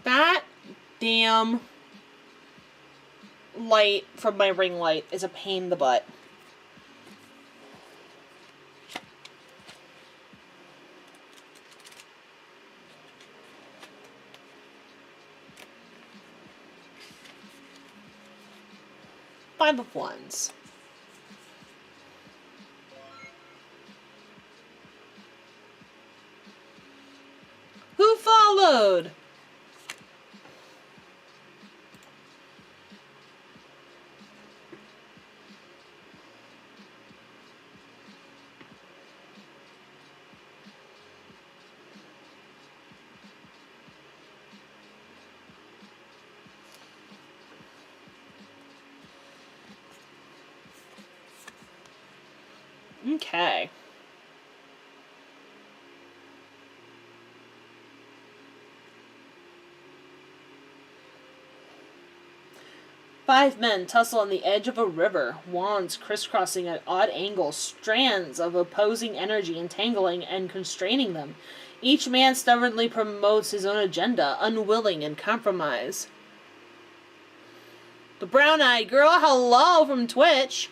That damn light from my ring light is a pain in the butt. Five of Wands. Who followed? Okay. Five men tussle on the edge of a river, wands crisscrossing at odd angles, strands of opposing energy entangling and constraining them. Each man stubbornly promotes his own agenda, unwilling in compromise. The brown-eyed girl, hello from Twitch.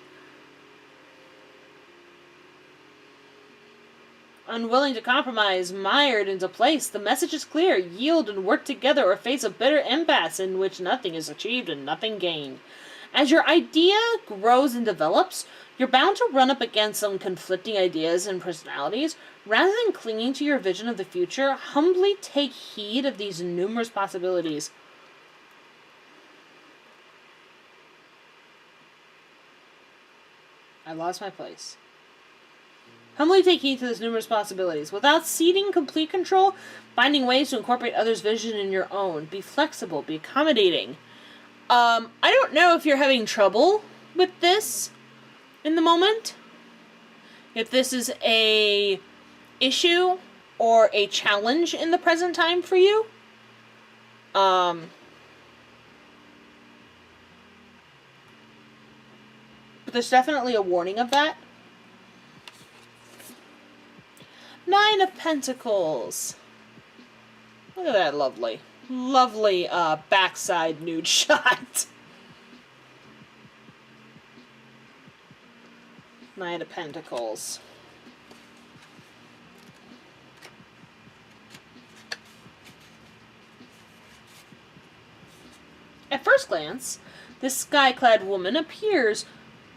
Unwilling to compromise, mired into place. The message is clear. Yield and work together or face a bitter impasse in which nothing is achieved and nothing gained. As your idea grows and develops, you're bound to run up against some conflicting ideas and personalities. Rather than clinging to your vision of the future, humbly take heed of these numerous possibilities. I lost my place. Humbly take heed to these numerous possibilities. Without ceding complete control, finding ways to incorporate others' vision in your own. Be flexible. Be accommodating. I don't know if you're having trouble with this in the moment. If this is a issue or a challenge in the present time for you. But there's definitely a warning of that. 9 of Pentacles. Look at that lovely, lovely backside nude shot. 9 of Pentacles. At first glance, this sky-clad woman appears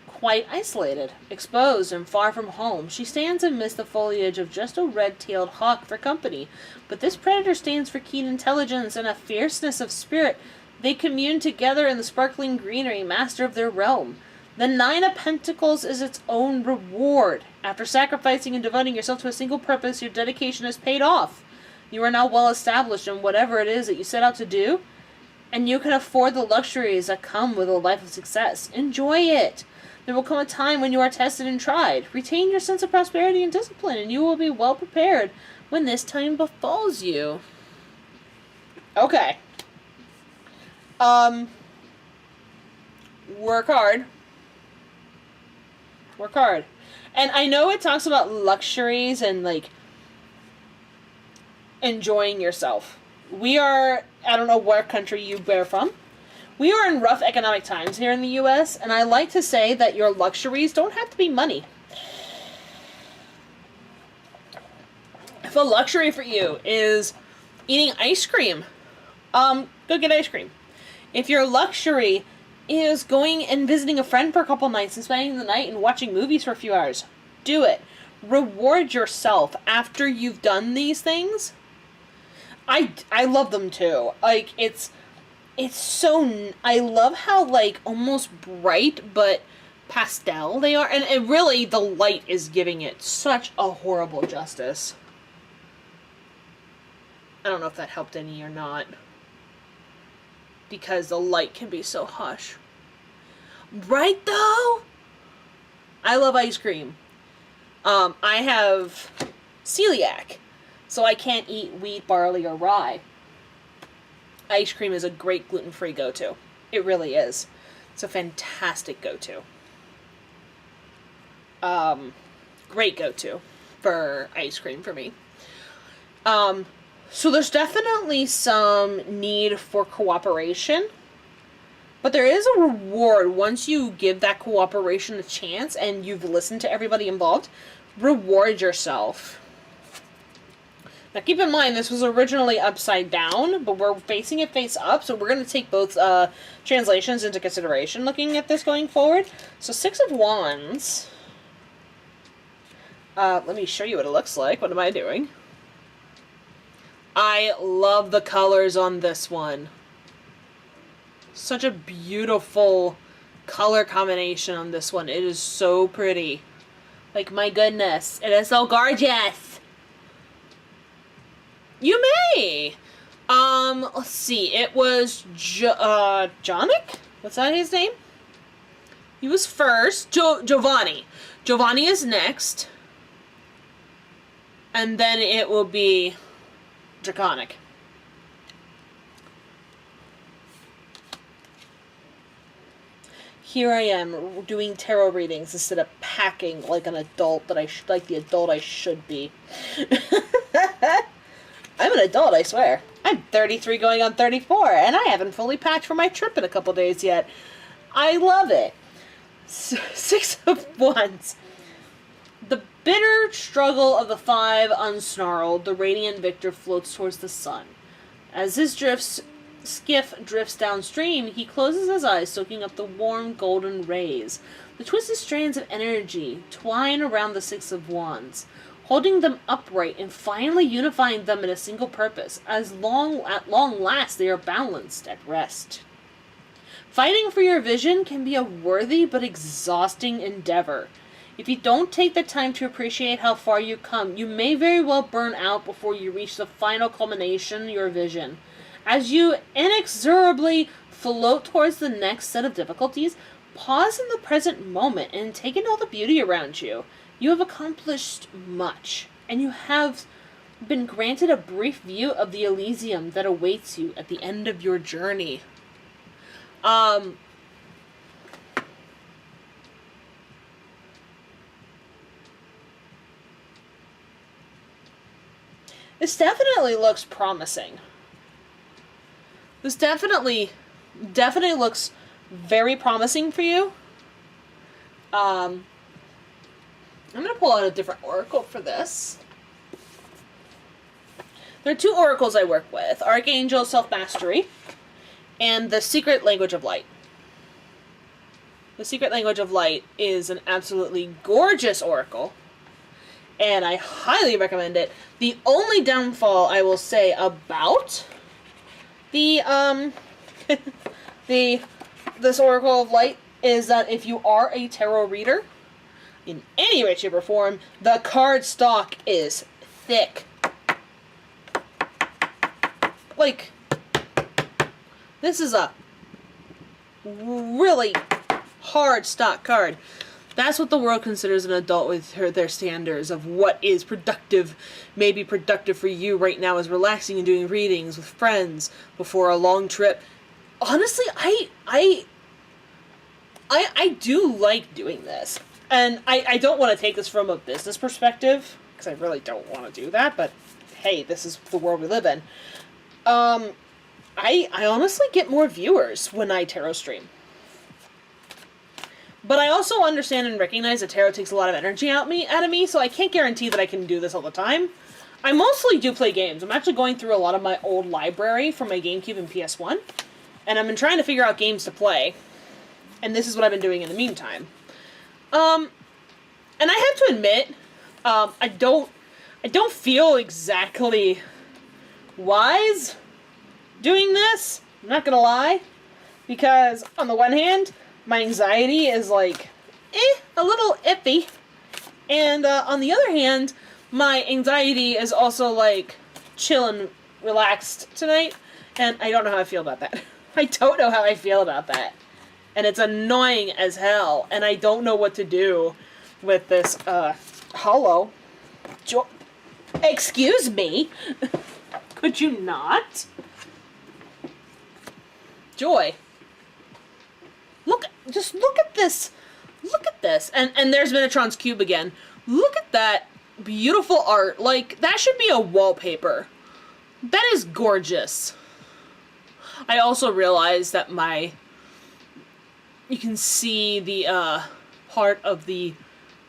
quite isolated, exposed, and far from home. She stands amidst the foliage of just a red-tailed hawk for company, but this predator stands for keen intelligence and a fierceness of spirit. They commune together in the sparkling greenery, master of their realm. The 9 of Pentacles is its own reward. After sacrificing and devoting yourself to a single purpose, your dedication has paid off. You are now well established in whatever it is that you set out to do, and you can afford the luxuries that come with a life of success. Enjoy it. There will come a time when you are tested and tried. Retain your sense of prosperity and discipline, and you will be well prepared when this time befalls you. Okay. Work hard. Work hard. And I know it talks about luxuries and, like, enjoying yourself. We are, I don't know what country you bear from. We are in rough economic times here in the U.S., and I like to say that your luxuries don't have to be money. If a luxury for you is eating ice cream, go get ice cream. If your luxury is going and visiting a friend for a couple nights and spending the night and watching movies for a few hours, do it. Reward yourself after you've done these things. I love them too. Like, it's so, I love how, like, almost bright but pastel they are, and it really, the light is giving it such a horrible justice. I don't know if that helped any or not, because the light can be so harsh. Right, though? I love ice cream. I have celiac, so I can't eat wheat, barley, or rye. Ice cream is a great gluten-free go-to. It really is. It's a fantastic go-to. Great go-to for ice cream for me. So there's definitely some need for cooperation, but there is a reward once you give that cooperation a chance and you've listened to everybody involved. Reward yourself. Now keep in mind, this was originally upside down, but we're facing it face up, so we're going to take both translations into consideration looking at this going forward. So Six of Wands. Let me show you what it looks like. What am I doing? I love the colors on this one. Such a beautiful color combination on this one. It is so pretty. Like, my goodness. It is so gorgeous. You may. Let's see. It was Jonic? What's that his name? He was first. Giovanni. Giovanni is next. And then it will be Draconic. Here I am doing tarot readings instead of packing like an adult that like the adult I should be. I'm an adult, I swear. I'm 33 going on 34, and I haven't fully packed for my trip in a couple days yet. I love it. Six of Wands. The bitter struggle of the five unsnarled, the radiant victor floats towards the sun. As his skiff drifts downstream, he closes his eyes, soaking up the warm golden rays. The twisted strands of energy twine around the Six of Wands, holding them upright and finally unifying them in a single purpose. At long last, they are balanced at rest. Fighting for your vision can be a worthy but exhausting endeavor. If you don't take the time to appreciate how far you come, you may very well burn out before you reach the final culmination, your vision. As you inexorably float towards the next set of difficulties, pause in the present moment and take in all the beauty around you. You have accomplished much, and you have been granted a brief view of the Elysium that awaits you at the end of your journey. This definitely looks promising. This definitely looks very promising for you. I'm going to pull out a different oracle for this. There are two oracles I work with. Archangel Self-Mastery and the Secret Language of Light. The Secret Language of Light is an absolutely gorgeous oracle, and I highly recommend it. The only downfall I will say about the this Oracle of Light is that if you are a tarot reader in any way, shape, or form, the card stock is thick. Like, this is a really hard stock card. That's what the world considers an adult with their standards of what is productive. Maybe productive for you right now is relaxing and doing readings with friends before a long trip. Honestly, I do like doing this. And I don't want to take this from a business perspective, because I really don't want to do that, but hey, this is the world we live in. I honestly get more viewers when I tarot stream. But I also understand and recognize that tarot takes a lot of energy out of me, so I can't guarantee that I can do this all the time. I mostly do play games. I'm actually going through a lot of my old library from my GameCube and PS1, and I've been trying to figure out games to play. And this is what I've been doing in the meantime. And I have to admit, I don't feel exactly wise doing this. I'm not gonna lie. Because, on the one hand, my anxiety is like, a little iffy. And, on the other hand, my anxiety is also like, chill and relaxed tonight. And I don't know how I feel about that. I don't know how I feel about that. And it's annoying as hell. And I don't know what to do with this, hello. Excuse me. Could you not? Joy. Just look at this. Look at this. And there's Minotron's cube again. Look at that beautiful art. Like, that should be a wallpaper. That is gorgeous. I also realized that you can see the, part of the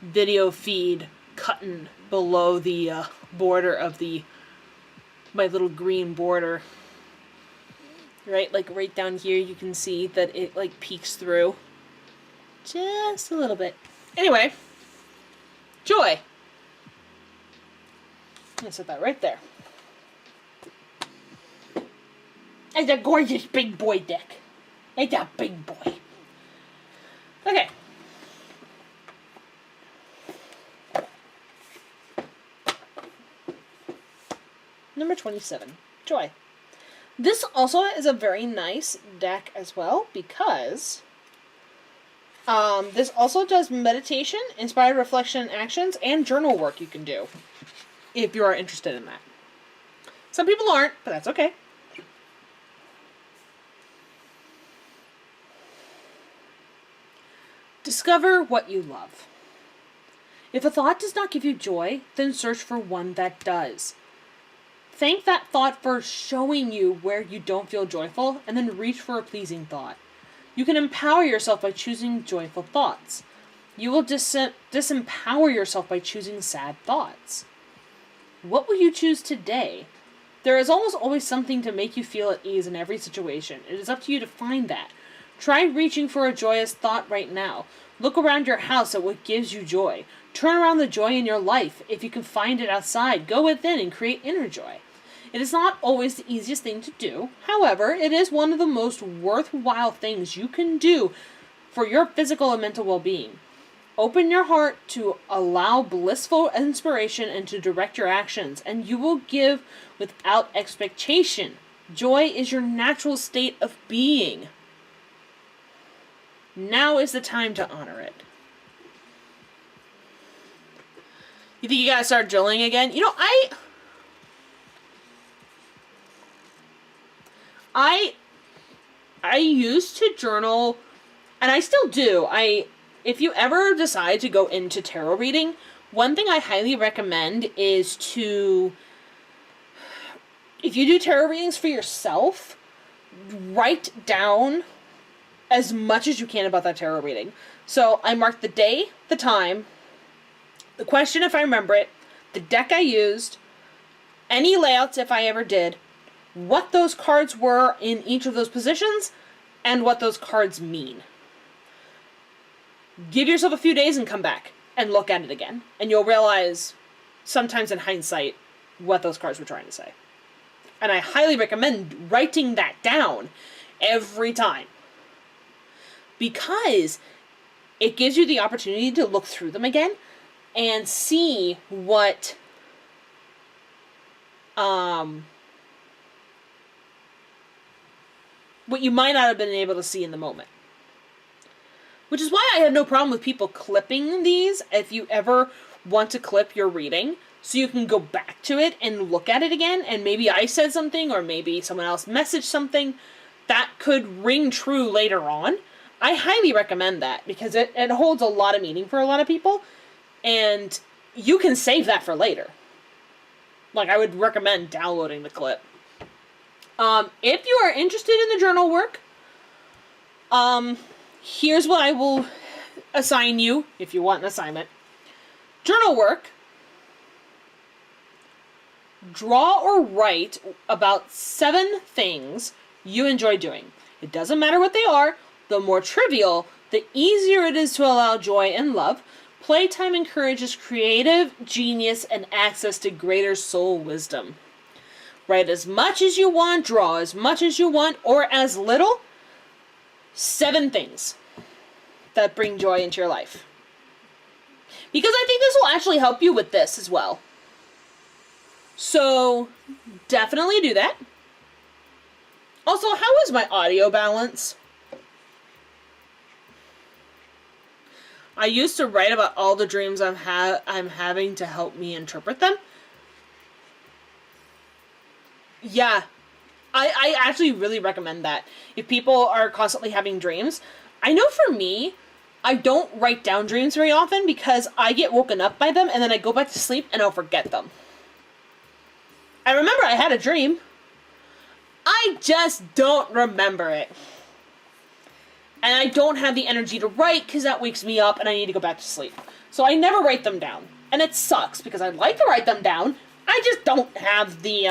video feed cutting below the, border of my little green border. Right? Like, right down here, you can see that it, like, peeks through. Just a little bit. Anyway. Joy. I'm gonna set that right there. It's a gorgeous big boy deck. It's a big boy. Okay. Number 27. Joy. This also is a very nice deck as well, because this also does meditation, inspired reflection actions, and journal work you can do, if you are interested in that. Some people aren't, but that's okay. Discover what you love. If a thought does not give you joy, then search for one that does. Thank that thought for showing you where you don't feel joyful, and then reach for a pleasing thought. You can empower yourself by choosing joyful thoughts. You will disempower yourself by choosing sad thoughts. What will you choose today? There is almost always something to make you feel at ease in every situation. It is up to you to find that. Try reaching for a joyous thought right now. Look around your house at what gives you joy. Turn around the joy in your life. If you can find it outside, go within and create inner joy. It is not always the easiest thing to do. However, it is one of the most worthwhile things you can do for your physical and mental well-being. Open your heart to allow blissful inspiration and to direct your actions, and you will give without expectation. Joy is your natural state of being. Now is the time to honor it. You think you gotta start journaling again? You know, I used to journal, and I still do. If you ever decide to go into tarot reading, one thing I highly recommend is if you do tarot readings for yourself, write down as much as you can about that tarot reading. So I marked the day, the time, the question if I remember it, the deck I used, any layouts if I ever did, what those cards were in each of those positions, and what those cards mean. Give yourself a few days and come back and look at it again. And you'll realize, sometimes in hindsight, what those cards were trying to say. And I highly recommend writing that down every time. Because it gives you the opportunity to look through them again and see what you might not have been able to see in the moment. Which is why I have no problem with people clipping these if you ever want to clip your reading, so you can go back to it and look at it again, and maybe I said something, or maybe someone else messaged something that could ring true later on. I highly recommend that, because it holds a lot of meaning for a lot of people, and you can save that for later. Like, I would recommend downloading the clip. If you are interested in the journal work, here's what I will assign you, if you want an assignment. Journal work. Draw or write about 7 things you enjoy doing. It doesn't matter what they are. The more trivial, the easier it is to allow joy and love. Playtime encourages creative genius and access to greater soul wisdom. Write as much as you want, draw as much as you want, or as little. 7 things that bring joy into your life. Because I think this will actually help you with this as well. So, definitely do that. Also, how is my audio balance? I used to write about all the dreams I'm having to help me interpret them. Yeah, I actually really recommend that. If people are constantly having dreams, I know for me, I don't write down dreams very often because I get woken up by them and then I go back to sleep and I'll forget them. I remember I had a dream. I just don't remember it. And I don't have the energy to write because that wakes me up and I need to go back to sleep. So I never write them down. And it sucks because I'd like to write them down. I just don't have the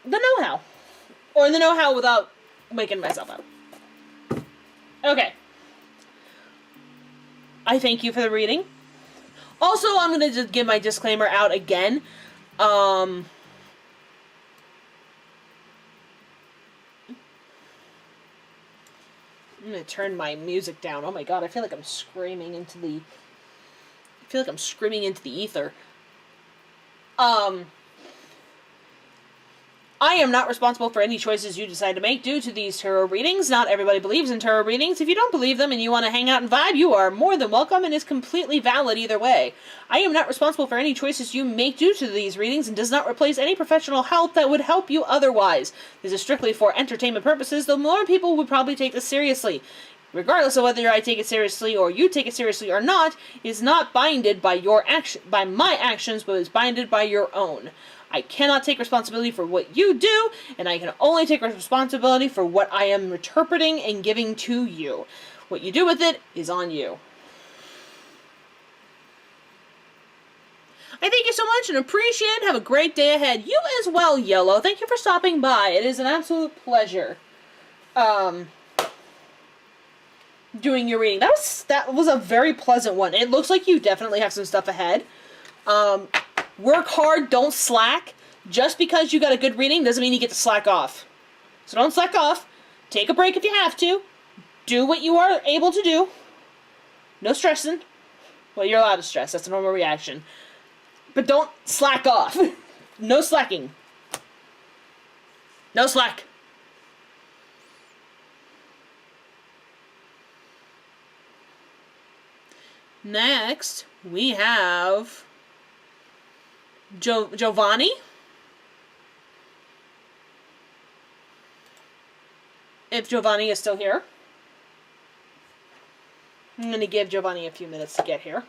know-how. Or the know-how without waking myself up. Okay. I thank you for the reading. Also, I'm going to just give my disclaimer out again. I'm going to turn my music down. Oh my god, I feel like I'm screaming into the... ether. I am not responsible for any choices you decide to make due to these tarot readings. Not everybody believes in tarot readings. If you don't believe them and you want to hang out and vibe, you are more than welcome and is completely valid either way. I am not responsible for any choices you make due to these readings and does not replace any professional help that would help you otherwise. This is strictly for entertainment purposes, though more people would probably take this seriously. Regardless of whether I take it seriously or you take it seriously or not, is not binded by my actions, but is binded by your own. I cannot take responsibility for what you do, and I can only take responsibility for what I am interpreting and giving to you. What you do with it is on you. I thank you so much and appreciate it. Have a great day ahead. You as well, Yellow. Thank you for stopping by. It is an absolute pleasure. Doing your reading. That was a very pleasant one. It looks like you definitely have some stuff ahead. Work hard, don't slack. Just because you got a good reading doesn't mean you get to slack off. So don't slack off. Take a break if you have to. Do what you are able to do. No stressing. Well, you're allowed to stress. That's a normal reaction. But don't slack off. No slacking. No slack. Next, we have Giovanni. If Giovanni is still here. I'm going to give Giovanni a few minutes to get here.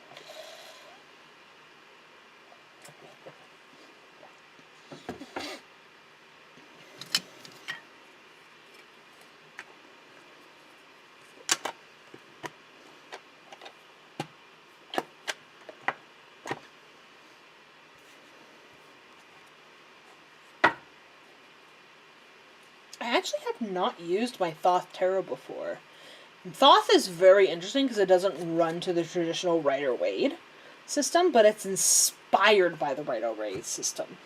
I actually have not used my Thoth Tarot before. And Thoth is very interesting because it doesn't run to the traditional Rider-Waite system, but it's inspired by the Rider-Waite system,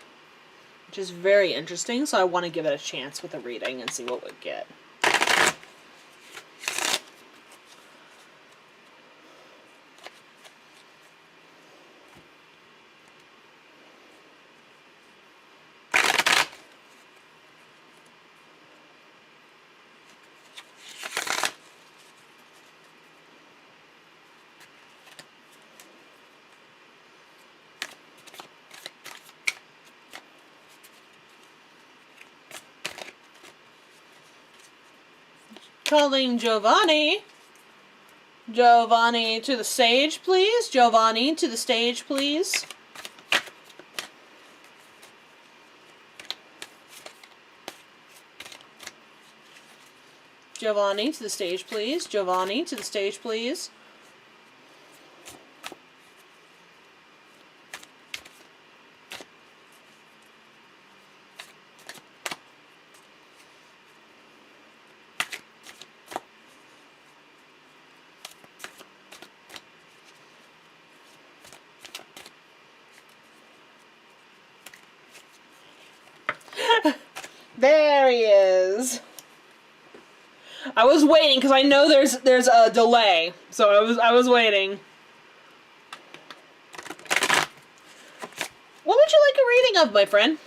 which is very interesting, so I want to give it a chance with a reading and see what we get. calling Giovanni. Giovanni to the stage, please. Giovanni to the stage, please. Giovanni to the stage, please. Giovanni to the stage, please. There he is. I was waiting because I know there's a delay, so I was waiting. What would you like a reading of, my friend?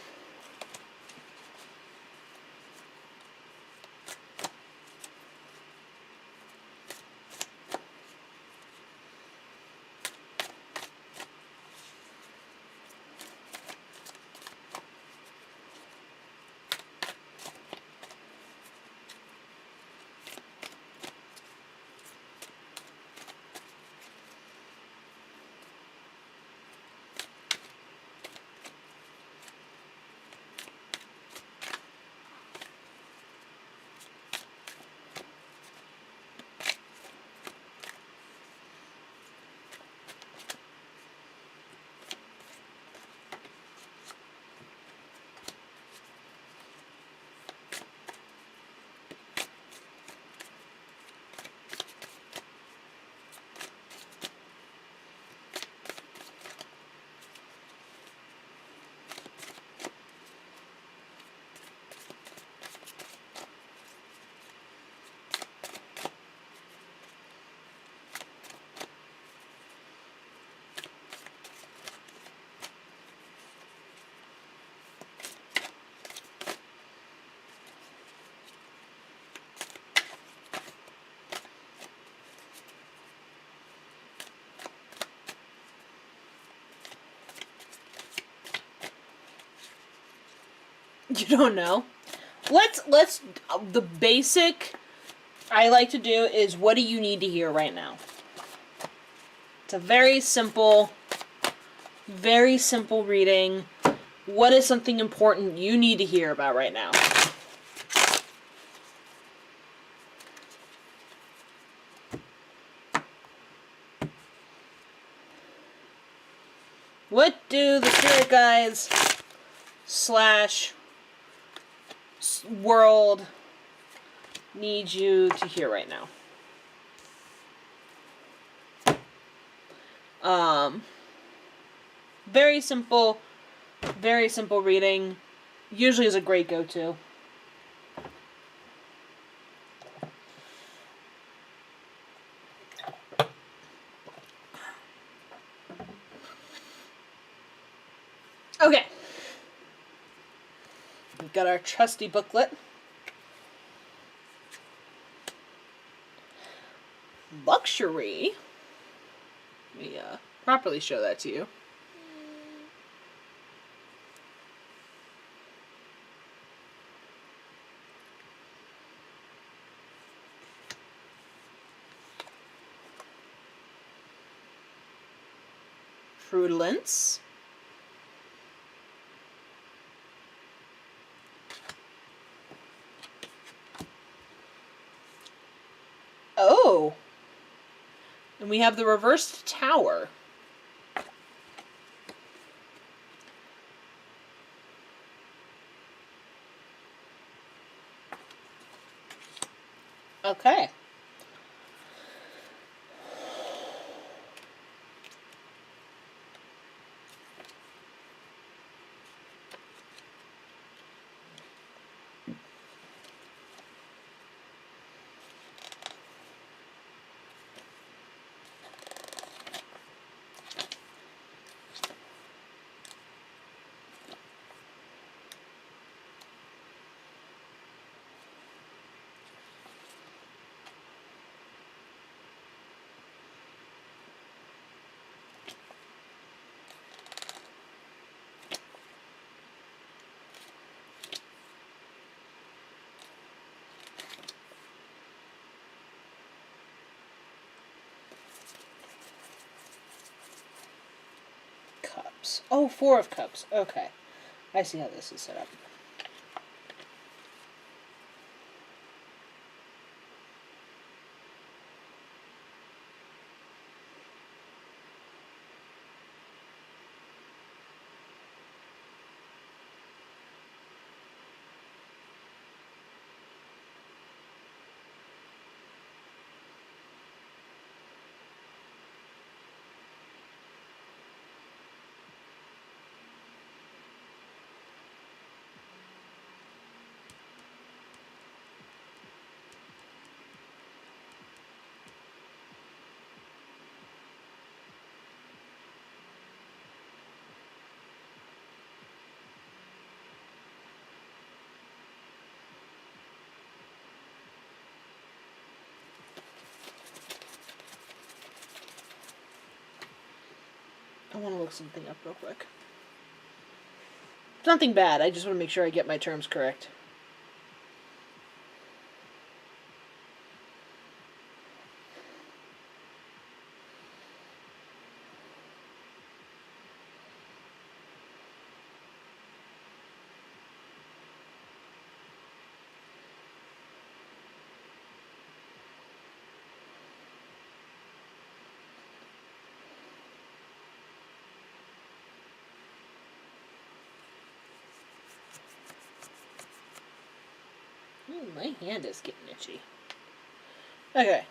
You don't know? Let's the basic I like to do is, what do you need to hear right now? It's a very simple reading. What is something important you need to hear about right now? What do the spirit guides / world need you to hear right now? Very simple reading. Usually is a great go-to. Okay. We've got our trusty booklet. Luxury. Let me properly show that to you. Prudence. Oh. And we have the reversed tower. Okay. cups. Oh, 4 of cups. Okay. I see how this is set up. I want to look something up real quick. It's nothing bad. I just want to make sure I get my terms correct. Ooh, my hand is getting itchy. Okay.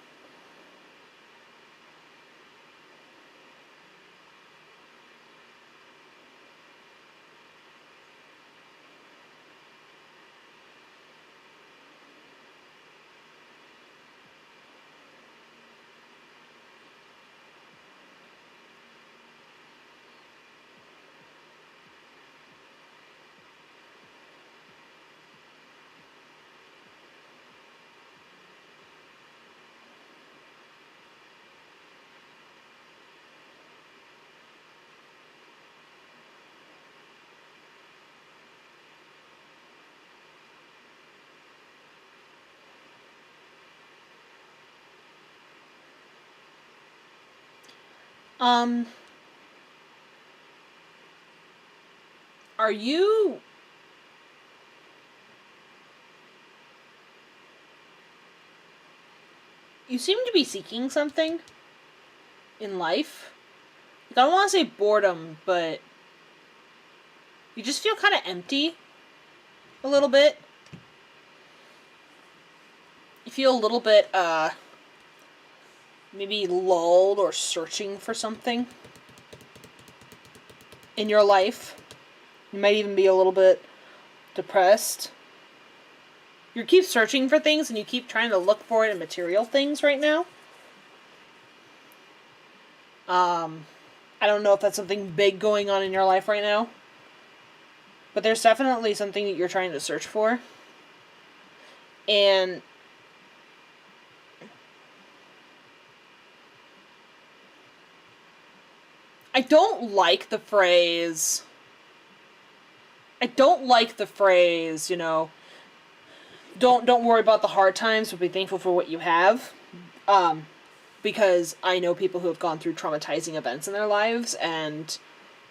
Are you... You seem to be seeking something in life. Like, I don't want to say boredom, but you just feel kind of empty a little bit. You feel a little bit, maybe lulled or searching for something in your life. You might even be a little bit depressed. You keep searching for things and you keep trying to look for it in material things right now. I don't know if that's something big going on in your life right now. But there's definitely something that you're trying to search for. And I don't like the phrase, you know, don't worry about the hard times, but be thankful for what you have. Because I know people who have gone through traumatizing events in their lives, and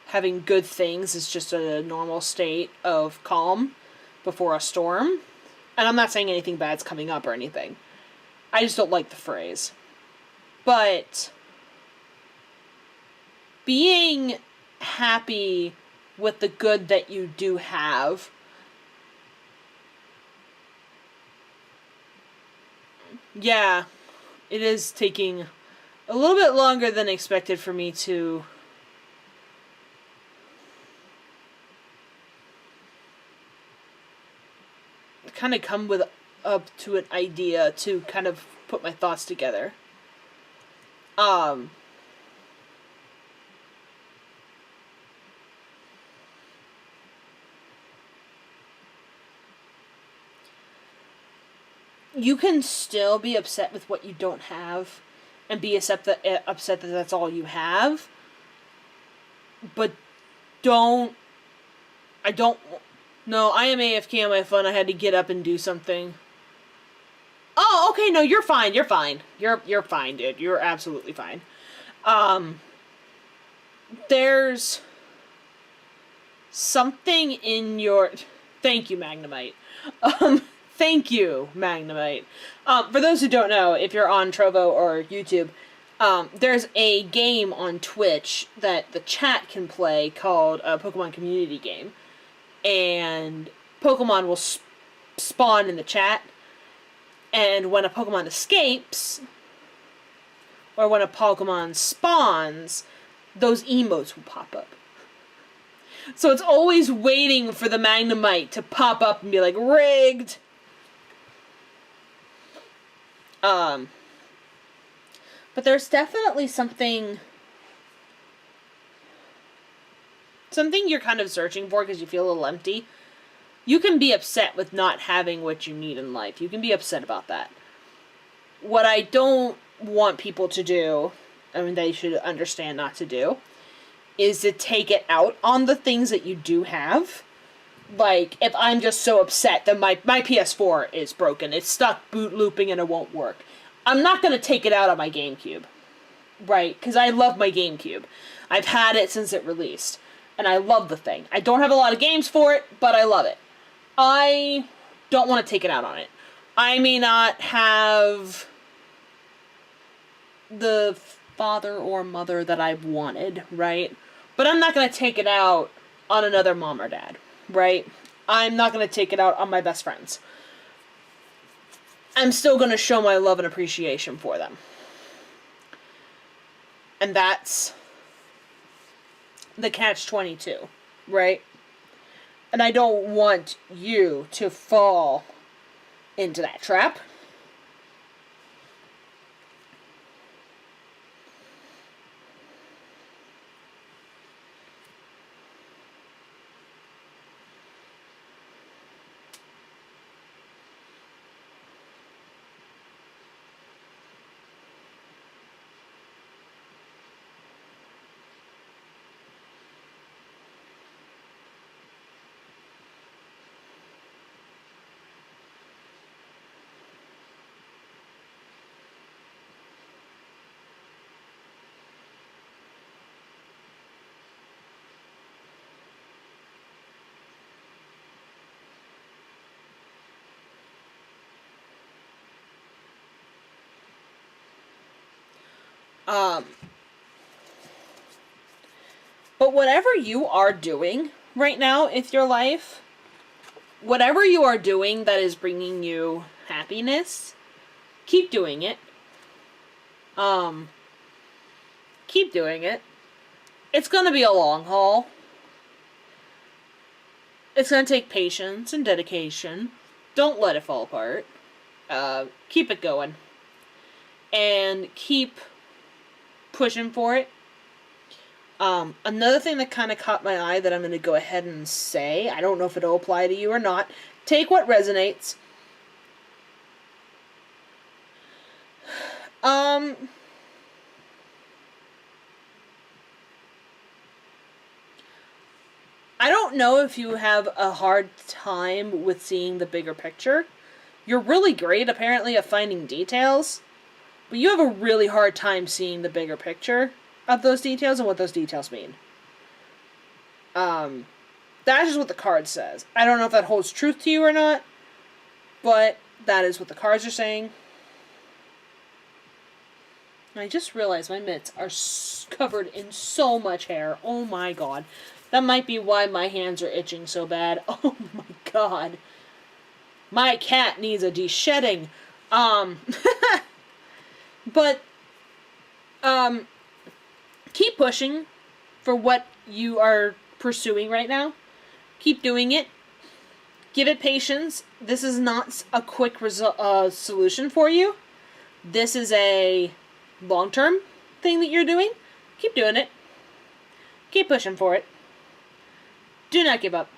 having good things is just a normal state of calm before a storm. And I'm not saying anything bad's coming up or anything. I just don't like the phrase. But being happy with the good that you do have, yeah, it is taking a little bit longer than expected for me to kind of come with up to an idea to kind of put my thoughts together. You can still be upset with what you don't have and be upset that that's all you have. But no, I am AFK on my phone. I had to get up and do something. Oh, okay, no, you're fine. You're fine, dude. You're absolutely fine. There's something in your... Thank you, Magnemite. Thank you, Magnemite. For those who don't know, if you're on Trovo or YouTube, there's a game on Twitch that the chat can play called a Pokemon Community Game. And Pokemon will spawn in the chat. And when a Pokemon escapes, or when a Pokemon spawns, those emotes will pop up. So it's always waiting for the Magnemite to pop up and be like, rigged! But there's definitely something you're kind of searching for because you feel a little empty. You can be upset with not having what you need in life. You can be upset about that. What I don't want people to do, I mean, they should understand not to do, is to take it out on the things that you do have. Like, if I'm just so upset that my PS4 is broken, it's stuck boot looping and it won't work, I'm not going to take it out on my GameCube. Right? Because I love my GameCube. I've had it since it released. And I love the thing. I don't have a lot of games for it, but I love it. I don't want to take it out on it. I may not have the father or mother that I've wanted, right? But I'm not going to take it out on another mom or dad, right? I'm not going to take it out on my best friends. I'm still going to show my love and appreciation for them. And that's the catch-22, right? And I don't want you to fall into that trap. But whatever you are doing right now with your life, whatever you are doing that is bringing you happiness, keep doing it. Keep doing it. It's gonna be a long haul. It's gonna take patience and dedication. Don't let it fall apart. Keep it going. And keep pushing for it. Another thing that kind of caught my eye that I'm going to go ahead and say, I don't know if it'll apply to you or not, take what resonates. I don't know if you have a hard time with seeing the bigger picture. You're really great, apparently, at finding details, but you have a really hard time seeing the bigger picture of those details and what those details mean. That is what the card says. I don't know if that holds truth to you or not, but that is what the cards are saying. I just realized my mitts are covered in so much hair. Oh my god. That might be why my hands are itching so bad. Oh my god. My cat needs a de-shedding. But, keep pushing for what you are pursuing right now. Keep doing it. Give it patience. This is not a quick solution for you. This is a long-term thing that you're doing. Keep doing it. Keep pushing for it. Do not give up.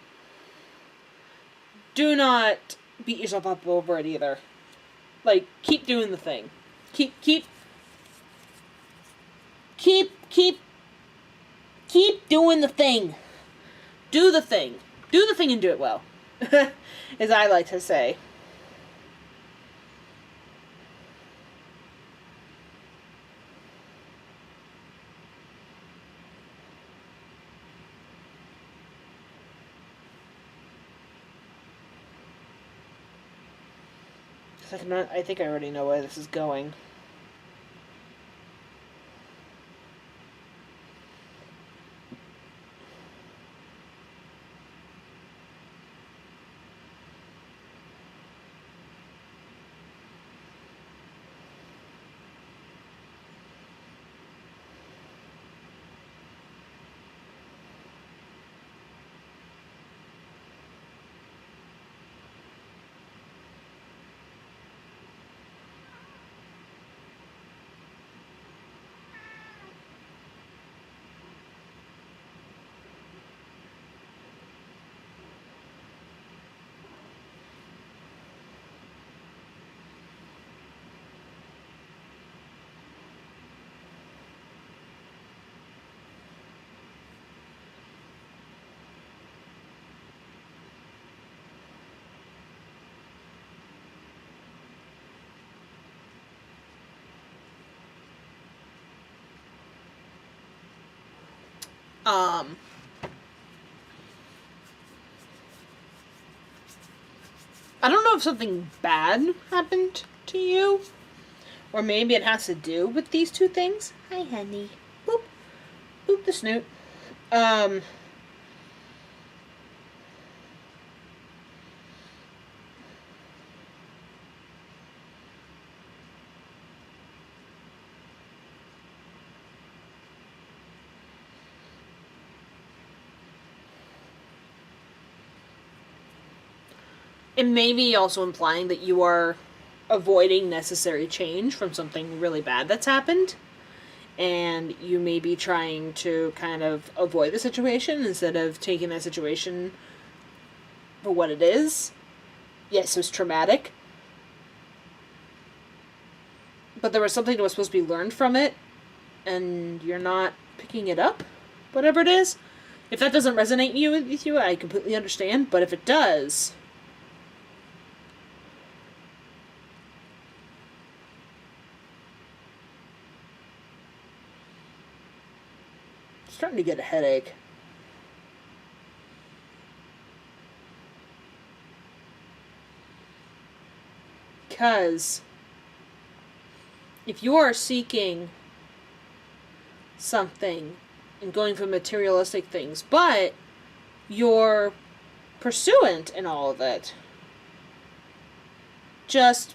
Do not beat yourself up over it either. Like, keep doing the thing. Keep doing the thing. Do the thing. Do the thing and do it well. As I like to say. I think I already know where this is going. Um, I don't know if something bad happened to you, or maybe it has to do with these two things. Hi, honey. Boop. Boop the snoot. Um, it may be also implying that you are avoiding necessary change from something really bad that's happened, and you may be trying to kind of avoid the situation instead of taking that situation for what it is. Yes, it was traumatic, but there was something that was supposed to be learned from it, and you're not picking it up, whatever it is. If that doesn't resonate with you, I completely understand, but if it does, I'm starting to get a headache. Because if you are seeking something and going for materialistic things, but you're pursuant in all of it, just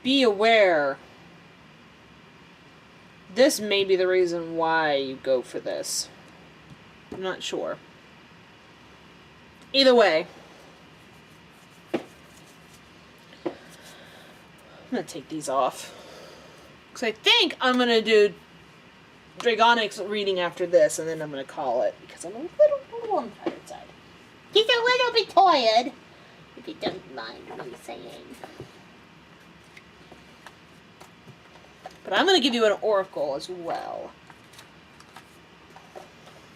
be aware this may be the reason why you go for this. I'm not sure. Either way, I'm gonna take these off. Because I think I'm gonna do Dragonic's reading after this, and then I'm gonna call it. Because I'm a little on the tired side. He's a little bit tired, if you don't mind me saying. But I'm gonna give you an oracle as well.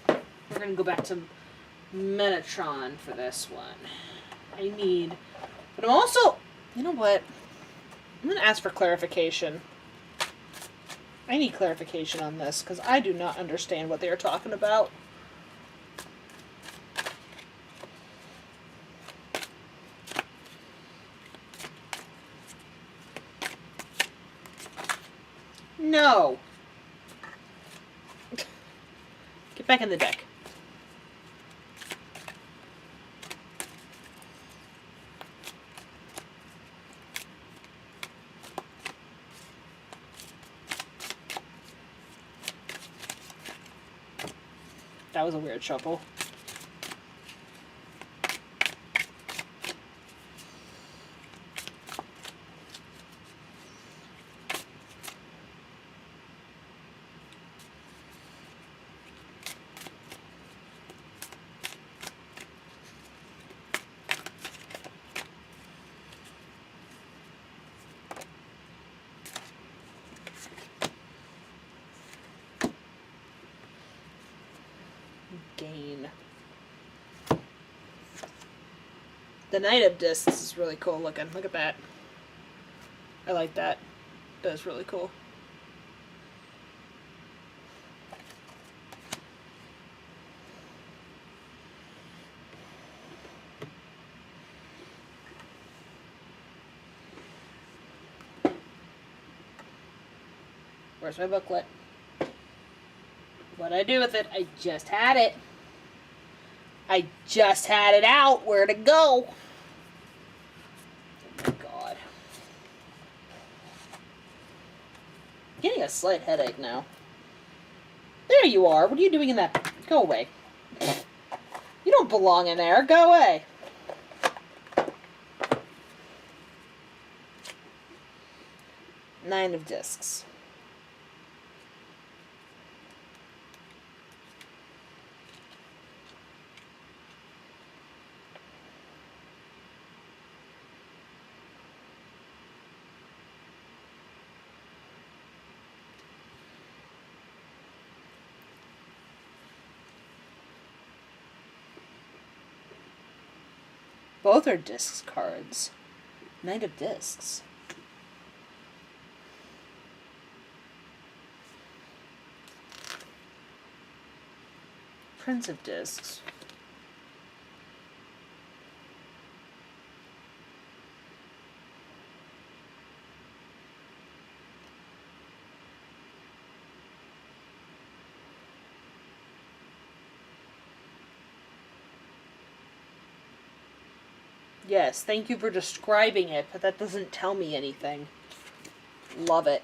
We're gonna go back to Metatron for this one. But I'm also, you know what? I'm gonna ask for clarification. I need clarification on this, because I do not understand what they are talking about. No. Get back in the deck. That was a weird shuffle. Gain. The Knight of Discs is really cool looking. Look at that. I like that. That's really cool. Where's my booklet? What'd I do with it? I just had it. I just had it out. Where'd it go? Oh my god. I'm getting a slight headache now. There you are. What are you doing in that? Go away. You don't belong in there. Go away. Nine of discs. Both are discs cards. Knight of discs. Prince of discs. Yes, thank you for describing it, but that doesn't tell me anything. Love it.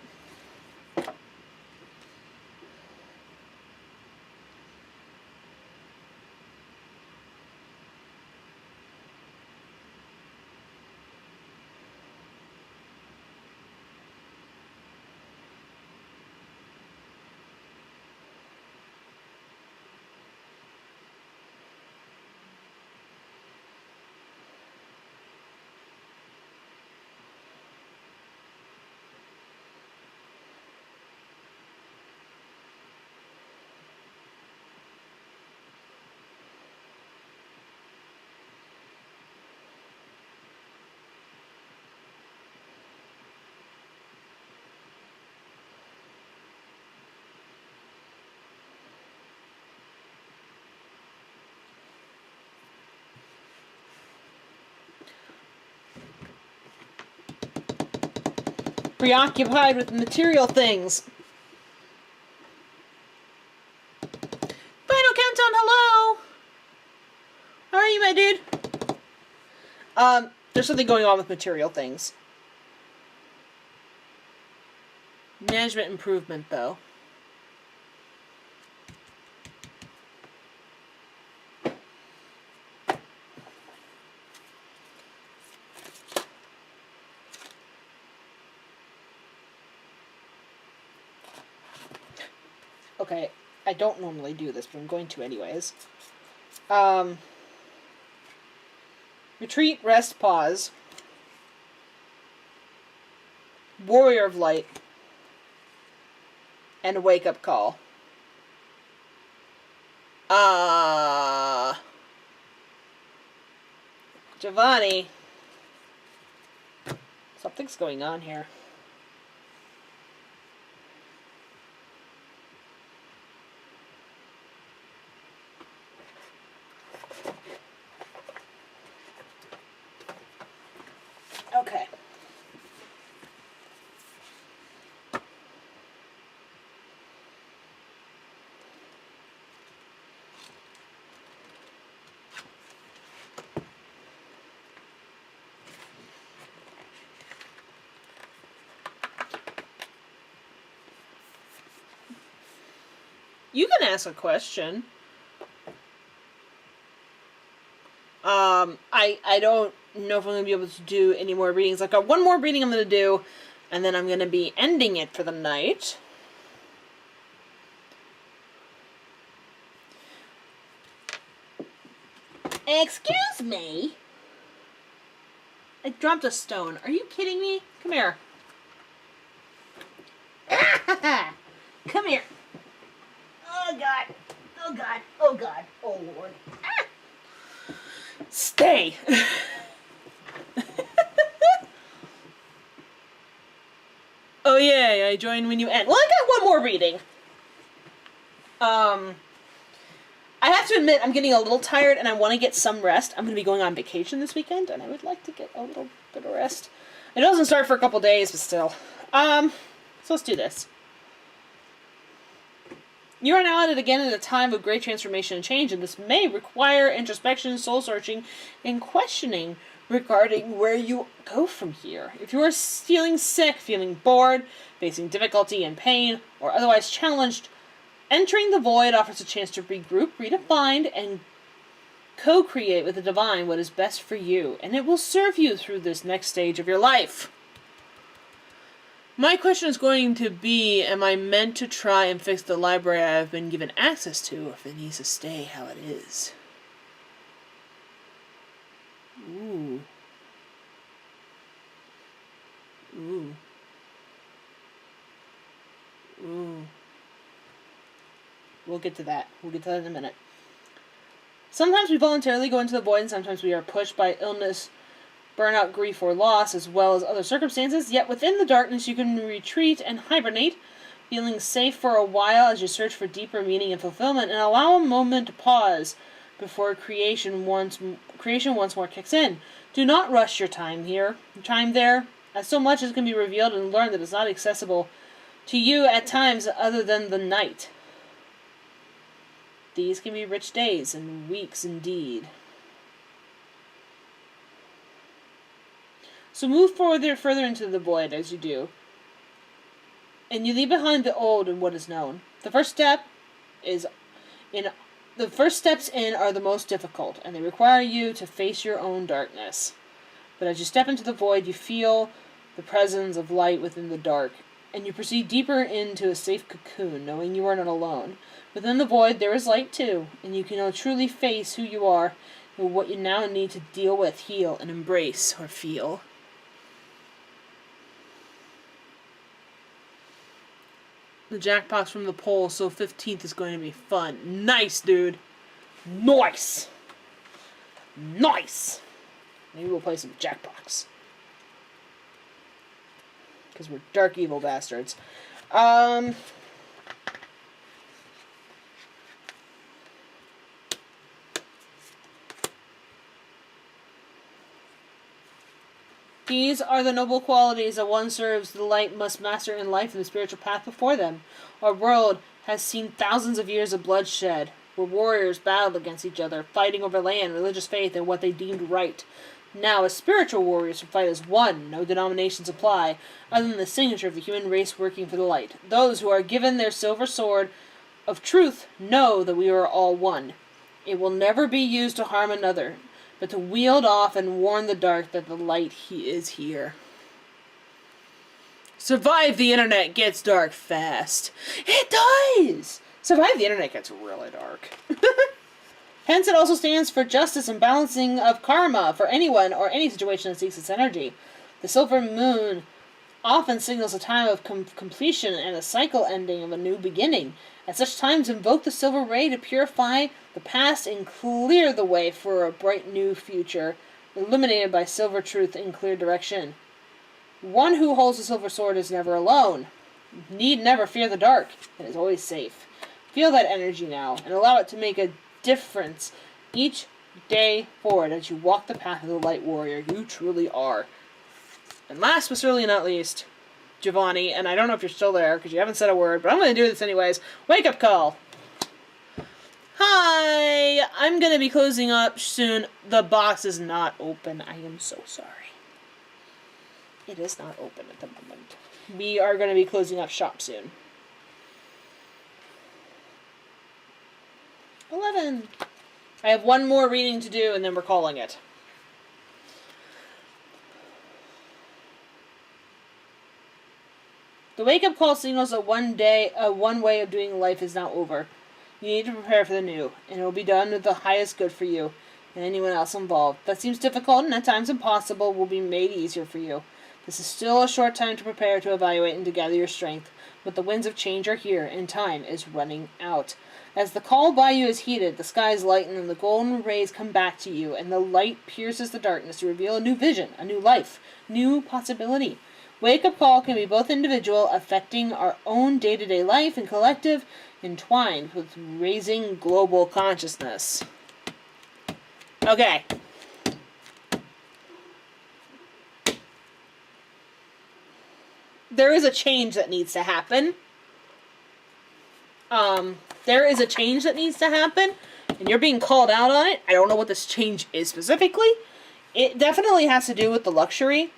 Preoccupied with material things. Final countdown, hello! How are you, my dude? There's something going on with material things. Management improvement, though. Okay, I don't normally do this, but I'm going to anyways. Retreat, rest, pause. Warrior of Light. And a wake-up call. Giovanni. Something's going on here. Okay. You can ask a question. I don't know if I'm going to be able to do any more readings. I've got one more reading I'm going to do, and then I'm going to be ending it for the night. Excuse me? I dropped a stone. Are you kidding me? Come here. Come here. Oh, God. Oh, God. Oh, God. Oh, Lord. Ah. Stay. Oh, yeah, I join when you end. Well, I got one more reading. I have to admit, I'm getting a little tired and I want to get some rest. I'm going to be going on vacation this weekend, and I would like to get a little bit of rest. It doesn't start for a couple days, but still. So let's do this. You are now at it again at a time of great transformation and change, and this may require introspection, soul-searching, and questioning regarding where you go from here. If you are feeling sick, feeling bored, facing difficulty and pain, or otherwise challenged, entering the void offers a chance to regroup, redefine, and co-create with the divine what is best for you, and it will serve you through this next stage of your life. My question is going to be, am I meant to try and fix the library I have been given access to, or if it needs to stay how it is? Ooh. Ooh. Ooh. We'll get to that. We'll get to that in a minute. Sometimes we voluntarily go into the void, and sometimes we are pushed by illness, burnout, grief, or loss, as well as other circumstances. Yet within the darkness you can retreat and hibernate, feeling safe for a while as you search for deeper meaning and fulfillment, and allow a moment to pause before creation once more kicks in. Do not rush your time there, as so much as can be revealed and learned that is not accessible to you at times other than the night. These can be rich days and weeks indeed. So move further into the void as you do, and you leave behind the old and what is known. The first steps in are the most difficult, and they require you to face your own darkness. But as you step into the void, you feel the presence of light within the dark, and you proceed deeper into a safe cocoon, knowing you are not alone. Within the void, there is light too, and you can now truly face who you are and what you now need to deal with, heal, and embrace or feel. The jackpots from the poll, so 15th is going to be fun. Nice, dude. Nice. Nice. Maybe we'll play some jackpots. Because we're dark evil bastards. These are the noble qualities that one serves the light must master in life and the spiritual path before them. Our world has seen thousands of years of bloodshed, where warriors battled against each other, fighting over land, religious faith, and what they deemed right. Now, as spiritual warriors who fight as one, no denominations apply, other than the signature of the human race working for the light. Those who are given their silver sword of truth know that we are all one. It will never be used to harm another, but to wield off and warn the dark that the light is here. Survive the internet gets dark fast. It does! Survive the internet gets really dark. Hence, it also stands for justice and balancing of karma for anyone or any situation that seeks its energy. The silver moon often signals a time of completion and a cycle ending of a new beginning. At such times, invoke the silver ray to purify the past and clear the way for a bright new future, illuminated by silver truth in clear direction. One who holds the silver sword is never alone. Need never fear the dark. It is always safe. Feel that energy now, and allow it to make a difference each day forward as you walk the path of the light warrior you truly are. And last but certainly not least, Giovanni, and I don't know if you're still there because you haven't said a word, but I'm going to do this anyways. Wake up call. Hi, I'm going to be closing up soon. The box is not open. I am so sorry. It is not open at the moment. We are going to be closing up shop soon. 11. I have one more reading to do, and then we're calling it. The wake-up call signals that one way of doing life is now over. You need to prepare for the new, and it will be done with the highest good for you and anyone else involved. That seems difficult and at times impossible will be made easier for you. This is still a short time to prepare, to evaluate, and to gather your strength, but the winds of change are here, and time is running out. As the call by you is heeded, the skies lighten, and the golden rays come back to you, and the light pierces the darkness to reveal a new vision, a new life, new possibility. Wake-up call can be both individual, affecting our own day-to-day life, and collective, entwined with raising global consciousness. Okay. There is a change that needs to happen. there is a change that needs to happen, and you're being called out on it. I don't know what this change is specifically. It definitely has to do with the luxury.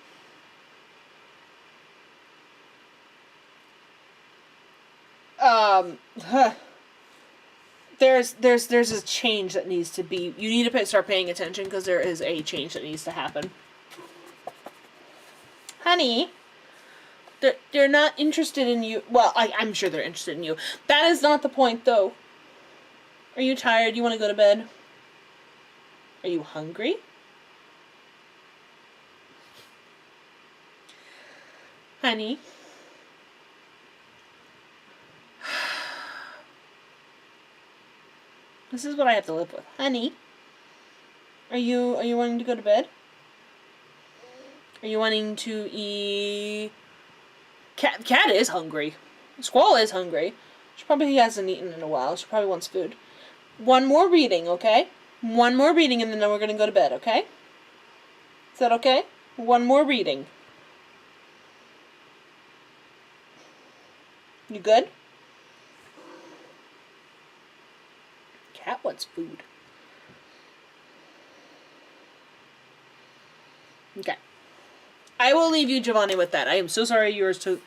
There's a change that needs to be. You need to start paying attention because there is a change that needs to happen. Honey, they're not interested in you. Well, I'm sure they're interested in you. That is not the point, though. Are you tired? You want to go to bed? Are you hungry? Honey? This is what I have to live with. Honey? Are you wanting to go to bed? Are you wanting to eat? Cat is hungry. Squall is hungry. She probably hasn't eaten in a while. She probably wants food. One more reading, okay? One more reading and then we're going to go to bed, okay? Is that okay? One more reading. You good? Cat wants food. Okay. I will leave you, Giovanni, with that. I am so sorry yours to...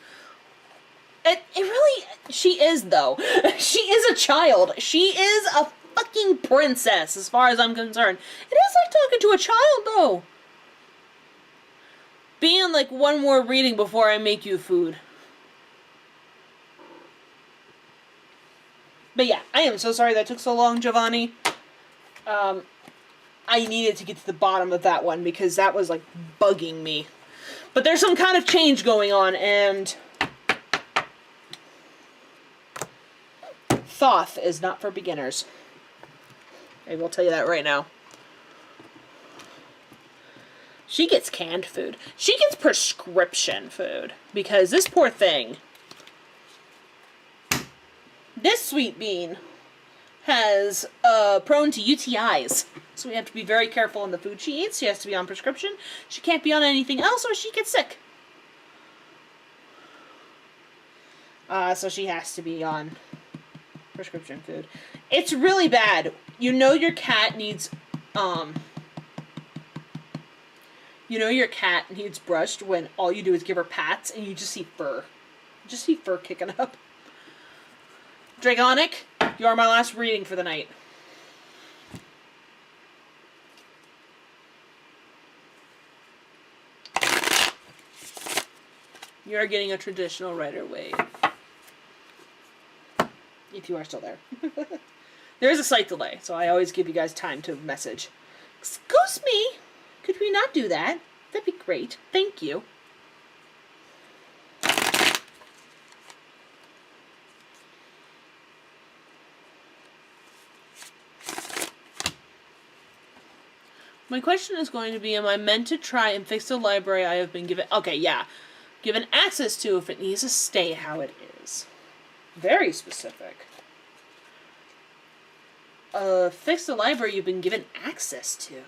It really... She is, though. She is a child. She is a fucking princess, as far as I'm concerned. It is like talking to a child, though. Being like one more reading before I make you food. But yeah, I am so sorry that took so long, Giovanni. I needed to get to the bottom of that one because that was like bugging me. But there's some kind of change going on, and Thoth is not for beginners. I will tell you that right now. She gets canned food. She gets prescription food because this poor thing, this sweet bean, has prone to UTIs. So we have to be very careful in the food she eats. She has to be on prescription. She can't be on anything else or she gets sick. So she has to be on prescription food. It's really bad. You know your cat needs, brushed when all you do is give her pats and you just see fur. You just see fur kicking up. Dragonic, you are my last reading for the night. You are getting a traditional Rider-Waite. If you are still there. There is a slight delay, so I always give you guys time to message. Excuse me, could we not do that? That'd be great. Thank you. My question is going to be, am I meant to try and fix the library I have been given... Okay, yeah. Given access to if it needs to stay how it is. Very specific. Fix the library you've been given access to.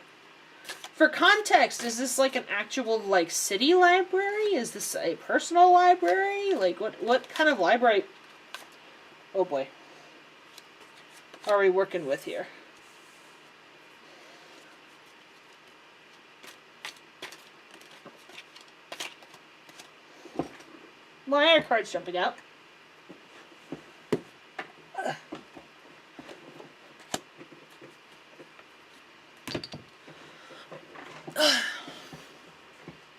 For context, is this like an actual, like, city library? Is this a personal library? Like, what kind of library... Oh boy. Are we working with here? Why are cards jumping out?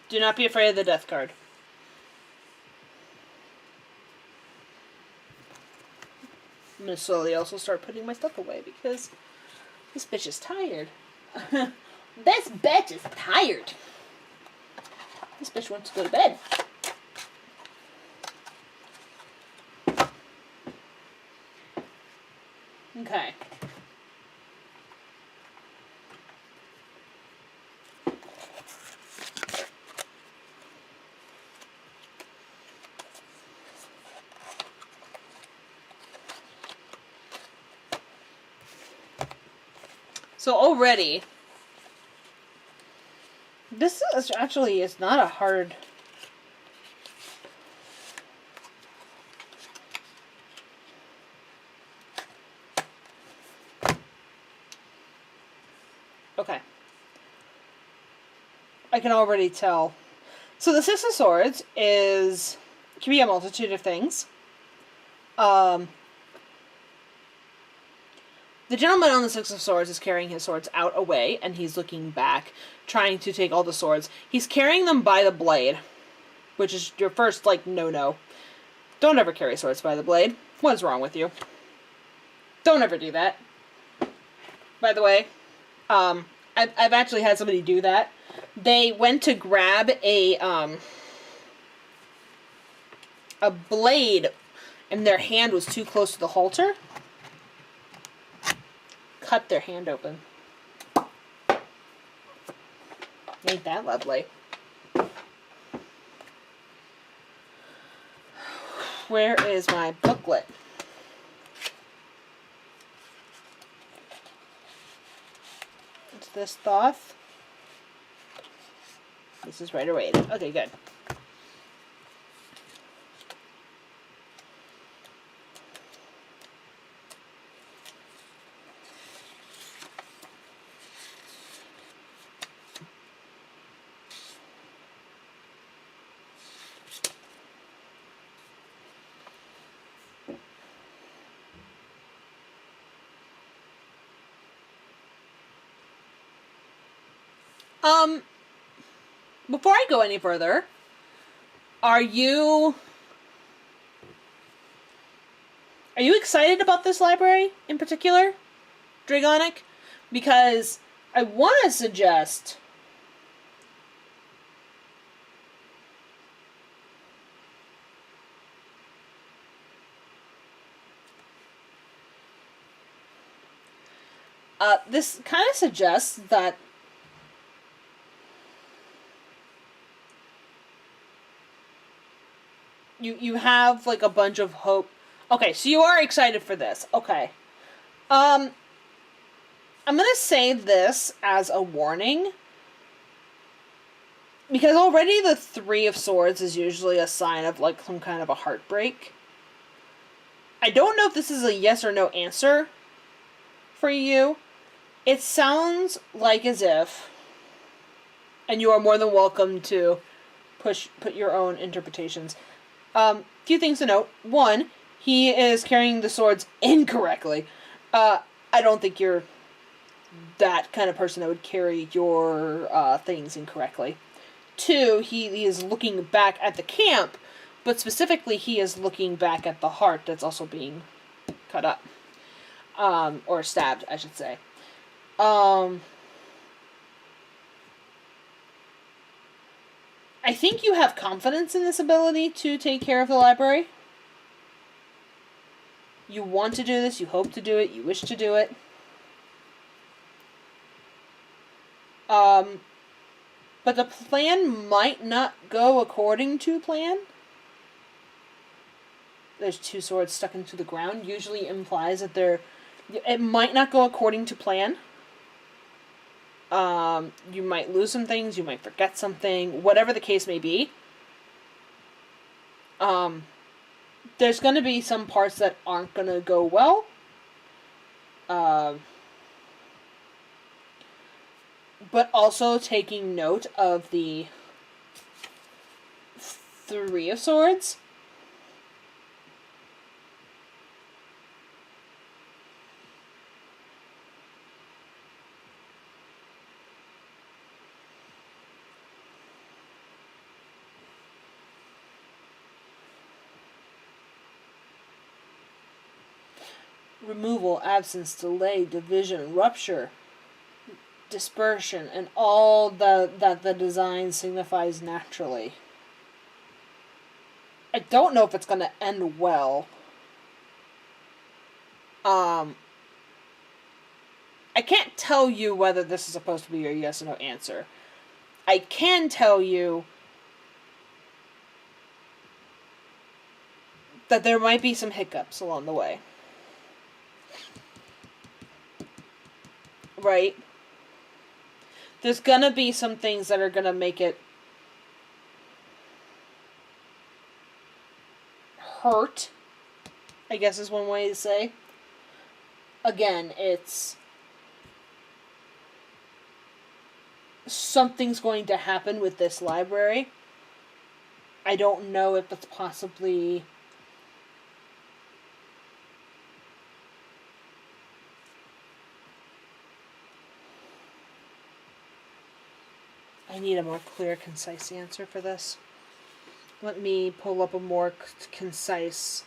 Do not be afraid of the death card. I'm going to slowly also start putting my stuff away because this bitch is tired. This bitch is tired. This bitch wants to go to bed. Okay. So already, this is actually, it's not a hard... I can already tell. So the Six of Swords can be a multitude of things. The gentleman on the Six of Swords is carrying his swords out away, and he's looking back, trying to take all the swords. He's carrying them by the blade, which is your first, like, no-no. Don't ever carry swords by the blade. What's wrong with you? Don't ever do that. By the way, I've actually had somebody do that. They went to grab a blade, and their hand was too close to the halter. Cut their hand open. Ain't that lovely? Where is my booklet? It's this Thoth. This is Rider Waite. Okay, good. Before I go any further, are you excited about this library in particular, Dragonic? Because I want to suggest this kind of suggests that you have, like, a bunch of hope. Okay, so you are excited for this. Okay. I'm gonna say this as a warning, because already the Three of Swords is usually a sign of, like, some kind of a heartbreak. I don't know if this is a yes or no answer for you. It sounds like as if, and you are more than welcome to put your own interpretations. Few things to note. One, he is carrying the swords incorrectly. I don't think you're that kind of person that would carry your things incorrectly. Two, he is looking back at the camp, but specifically he is looking back at the heart that's also being cut up. Or stabbed, I should say. I think you have confidence in this ability to take care of the library. You want to do this, you hope to do it, you wish to do it. But the plan might not go according to plan. There's two swords stuck into the ground. Usually implies that it might not go according to plan. You might lose some things, you might forget something, whatever the case may be. There's going to be some parts that aren't going to go well. But also taking note of the Three of Swords. Removal, absence, delay, division, rupture, dispersion, and all that the design signifies naturally. I don't know if it's going to end well. I can't tell you whether this is supposed to be your yes or no answer. I can tell you that there might be some hiccups along the way. Right? There's gonna be some things that are gonna make it hurt, I guess is one way to say. Again, it's something's going to happen with this library. I don't know if it's possibly... I need a more clear, concise answer for this. Let me pull up a more concise...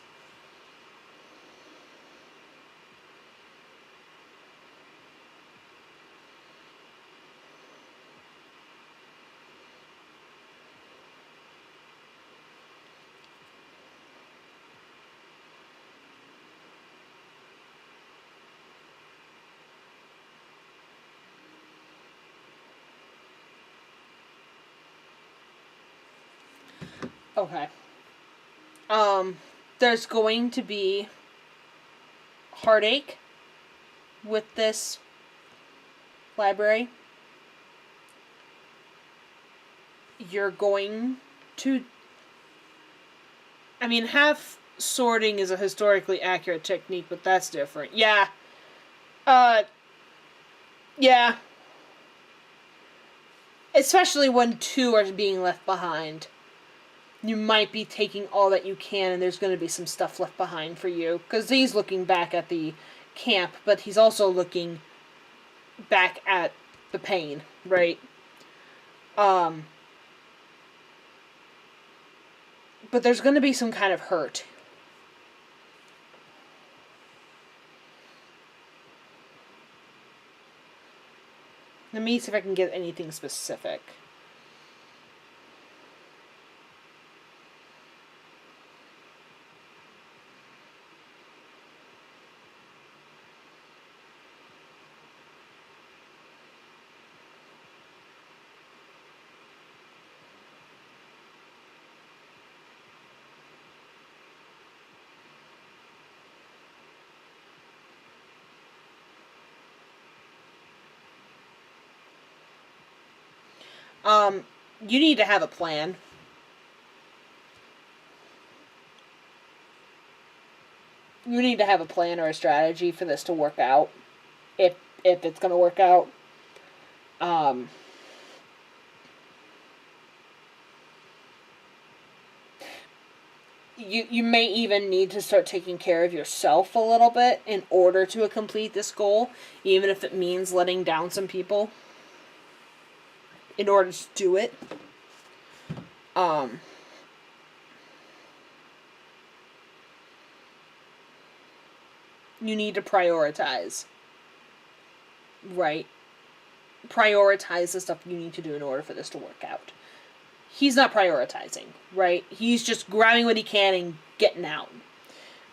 Okay. There's going to be heartache with this library. You're going to... I mean, half sorting is a historically accurate technique, but that's different. Yeah. Yeah. Especially when two are being left behind. You might be taking all that you can, and there's going to be some stuff left behind for you. Because he's looking back at the camp, but he's also looking back at the pain, right? But there's going to be some kind of hurt. Let me see if I can get anything specific. You need to have a plan. You need to have a plan or a strategy for this to work out. If it's going to work out. You may even need to start taking care of yourself a little bit in order to complete this goal, even if it means letting down some people in order to do it. You need to prioritize. Right? Prioritize the stuff you need to do in order for this to work out. He's not prioritizing, right? He's just grabbing what he can and getting out.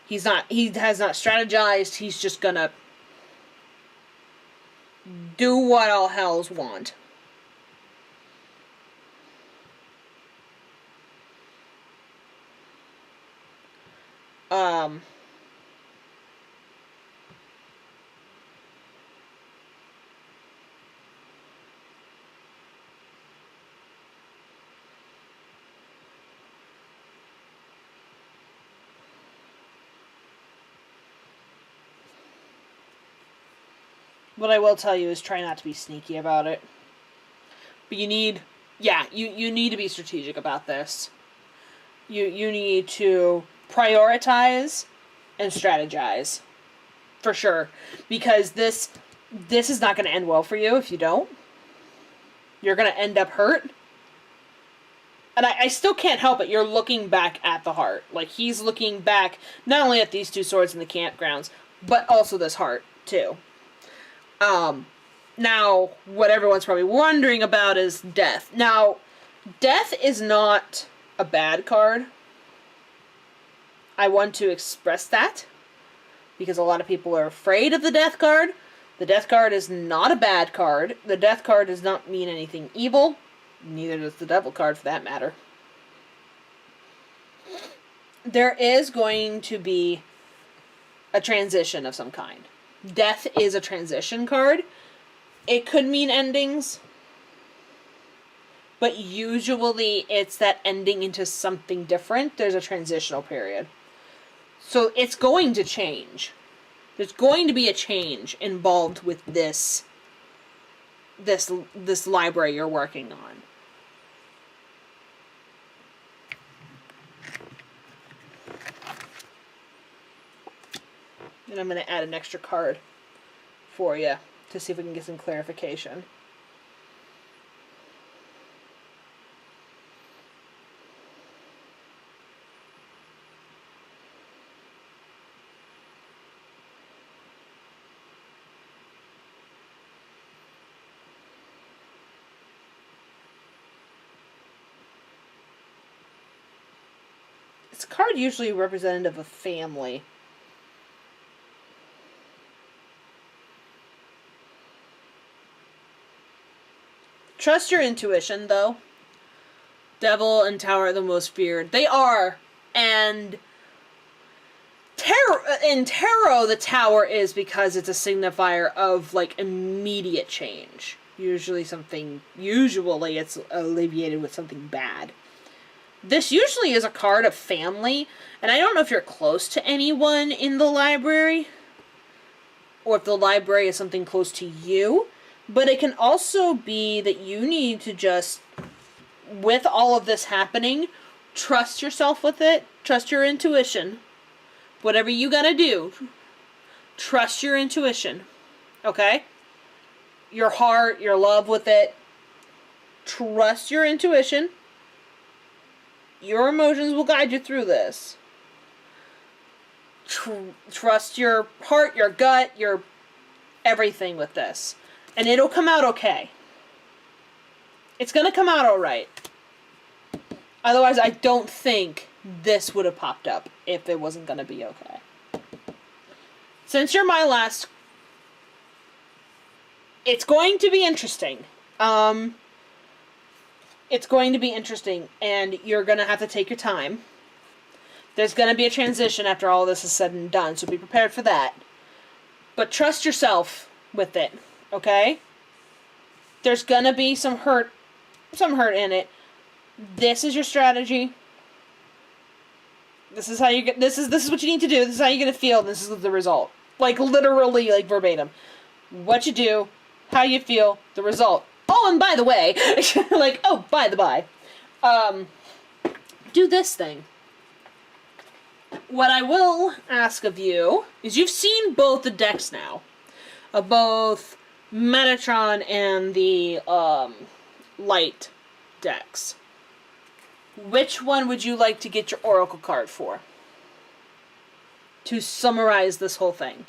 He has not strategized. He's just gonna do what all hells want. What I will tell you is try not to be sneaky about it. But you need to be strategic about this. You need to prioritize and strategize. For sure. Because this is not going to end well for you if you don't. You're going to end up hurt. And I still can't help it. You're looking back at the heart. Like, he's looking back not only at these two swords in the campgrounds, but also this heart, too. Now, what everyone's probably wondering about is death. Now, death is not a bad card. I want to express that, because a lot of people are afraid of the death card. The death card is not a bad card. The death card does not mean anything evil. Neither does the devil card, for that matter. There is going to be a transition of some kind. Death is a transition card. It could mean endings, but usually it's that ending into something different. There's a transitional period. So it's going to change. There's going to be a change involved with this this library you're working on. And I'm going to add an extra card for you to see if we can get some clarification. It's a card usually representative of family. Trust your intuition, though. Devil and Tower are the most feared. They are. And in tarot, the Tower is because it's a signifier of, like, immediate change. Usually it's alleviated with something bad. This usually is a card of family, and I don't know if you're close to anyone in the library, or if the library is something close to you, but it can also be that you need to just, with all of this happening, trust yourself with it, trust your intuition. Whatever you gotta do, trust your intuition, okay? Your heart, your love with it. Trust your intuition. Your emotions will guide you through this. Trust your heart, your gut, your everything with this. And it'll come out okay. It's gonna come out alright. Otherwise, I don't think this would have popped up if it wasn't gonna be okay. Since you're my last, it's going to be interesting. It's going to be interesting, and you're going to have to take your time. There's going to be a transition after all this is said and done, so be prepared for that. But trust yourself with it, okay? There's going to be some hurt in it. This is your strategy. This is how you get. This is what you need to do. This is how you're going to feel. This is the result. Like literally, like verbatim. What you do, how you feel, the result. Oh, and by the way, like, oh, by the by, do this thing. What I will ask of you is you've seen both the decks now, of both Metatron and the Light decks. Which one would you like to get your Oracle card for? To summarize this whole thing.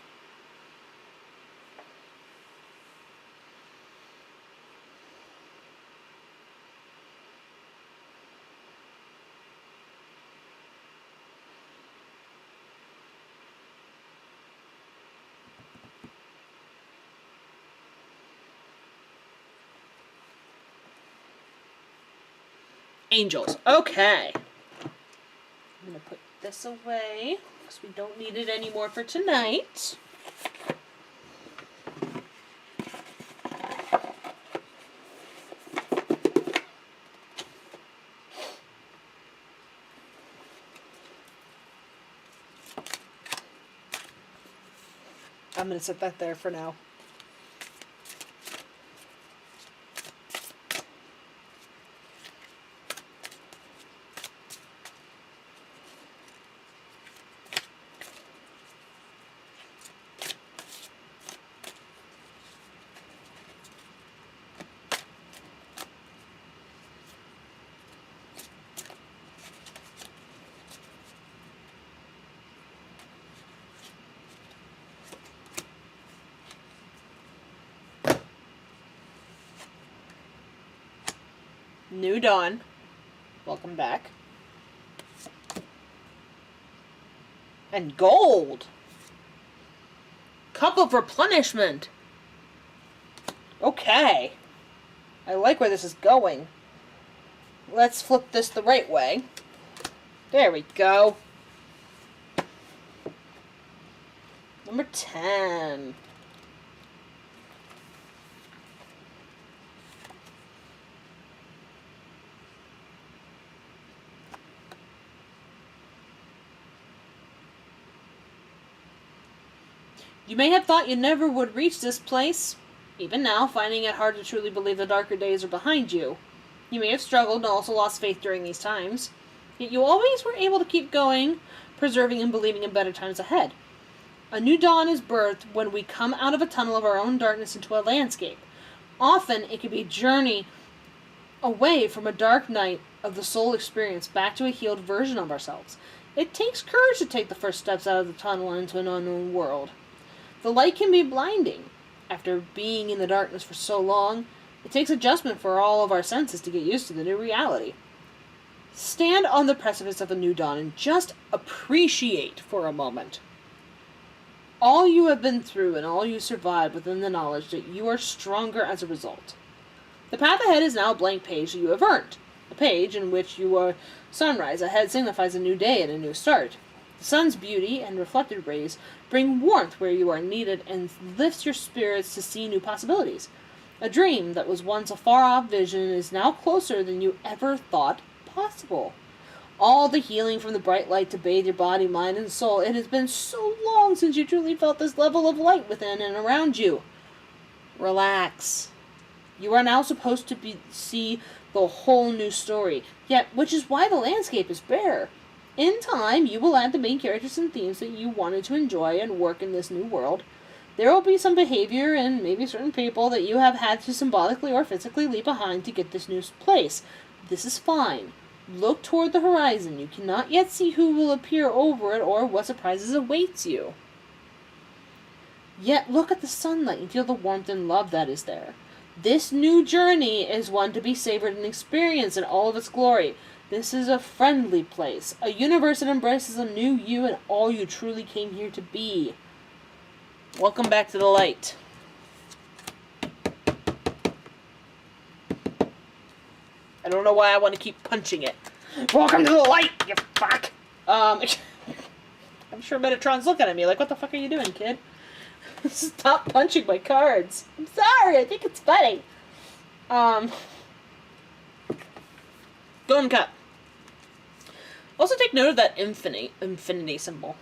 Angels. Okay. I'm going to put this away because we don't need it anymore for tonight. I'm going to set that there for now. New Dawn. Welcome back. And gold. Cup of Replenishment. Okay. I like where this is going. Let's flip this the right way. There we go. Number 10. You may have thought you never would reach this place. even now finding it hard to truly believe the darker days are behind you. You may have struggled and also lost faith during these times, yet you always were able to keep going, preserving and believing in better times ahead. A new dawn is birthed when we come out of a tunnel of our own darkness into a landscape. Often it can be a journey away from a dark night of the soul experience back to a healed version of ourselves. It takes courage to take the first steps out of the tunnel into an unknown world. The light can be blinding. After being in the darkness for so long, it takes adjustment for all of our senses to get used to the new reality. Stand on the precipice of a new dawn and just appreciate for a moment all you have been through and all you survived within the knowledge that you are stronger as a result. The path ahead is now a blank page that you have earned, a page in which your sunrise ahead signifies a new day and a new start. The sun's beauty and reflected rays bring warmth where you are needed and lifts your spirits to see new possibilities. A dream that was once a far-off vision is now closer than you ever thought possible. All the healing from the bright light to bathe your body, mind, and soul. It has been so long since you truly felt this level of light within and around you. Relax. You are now supposed to see the whole new story, yet which is why the landscape is bare. In time, you will add the main characters and themes that you wanted to enjoy and work in this new world. There will be some behavior and maybe certain people that you have had to symbolically or physically leave behind to get this new place. This is fine. Look toward the horizon. You cannot yet see who will appear over it or what surprises awaits you. Yet look at the sunlight and feel the warmth and love that is there. This new journey is one to be savored and experienced in all of its glory. This is a friendly place, a universe that embraces a new you and all you truly came here to be. Welcome back to the light. I don't know why I want to keep punching it. Welcome to the light, you fuck! I'm sure Metatron's looking at me like, what the fuck are you doing, kid? Stop punching my cards. I'm sorry, I think it's funny. Golden Cup. Also take note of that infinity symbol.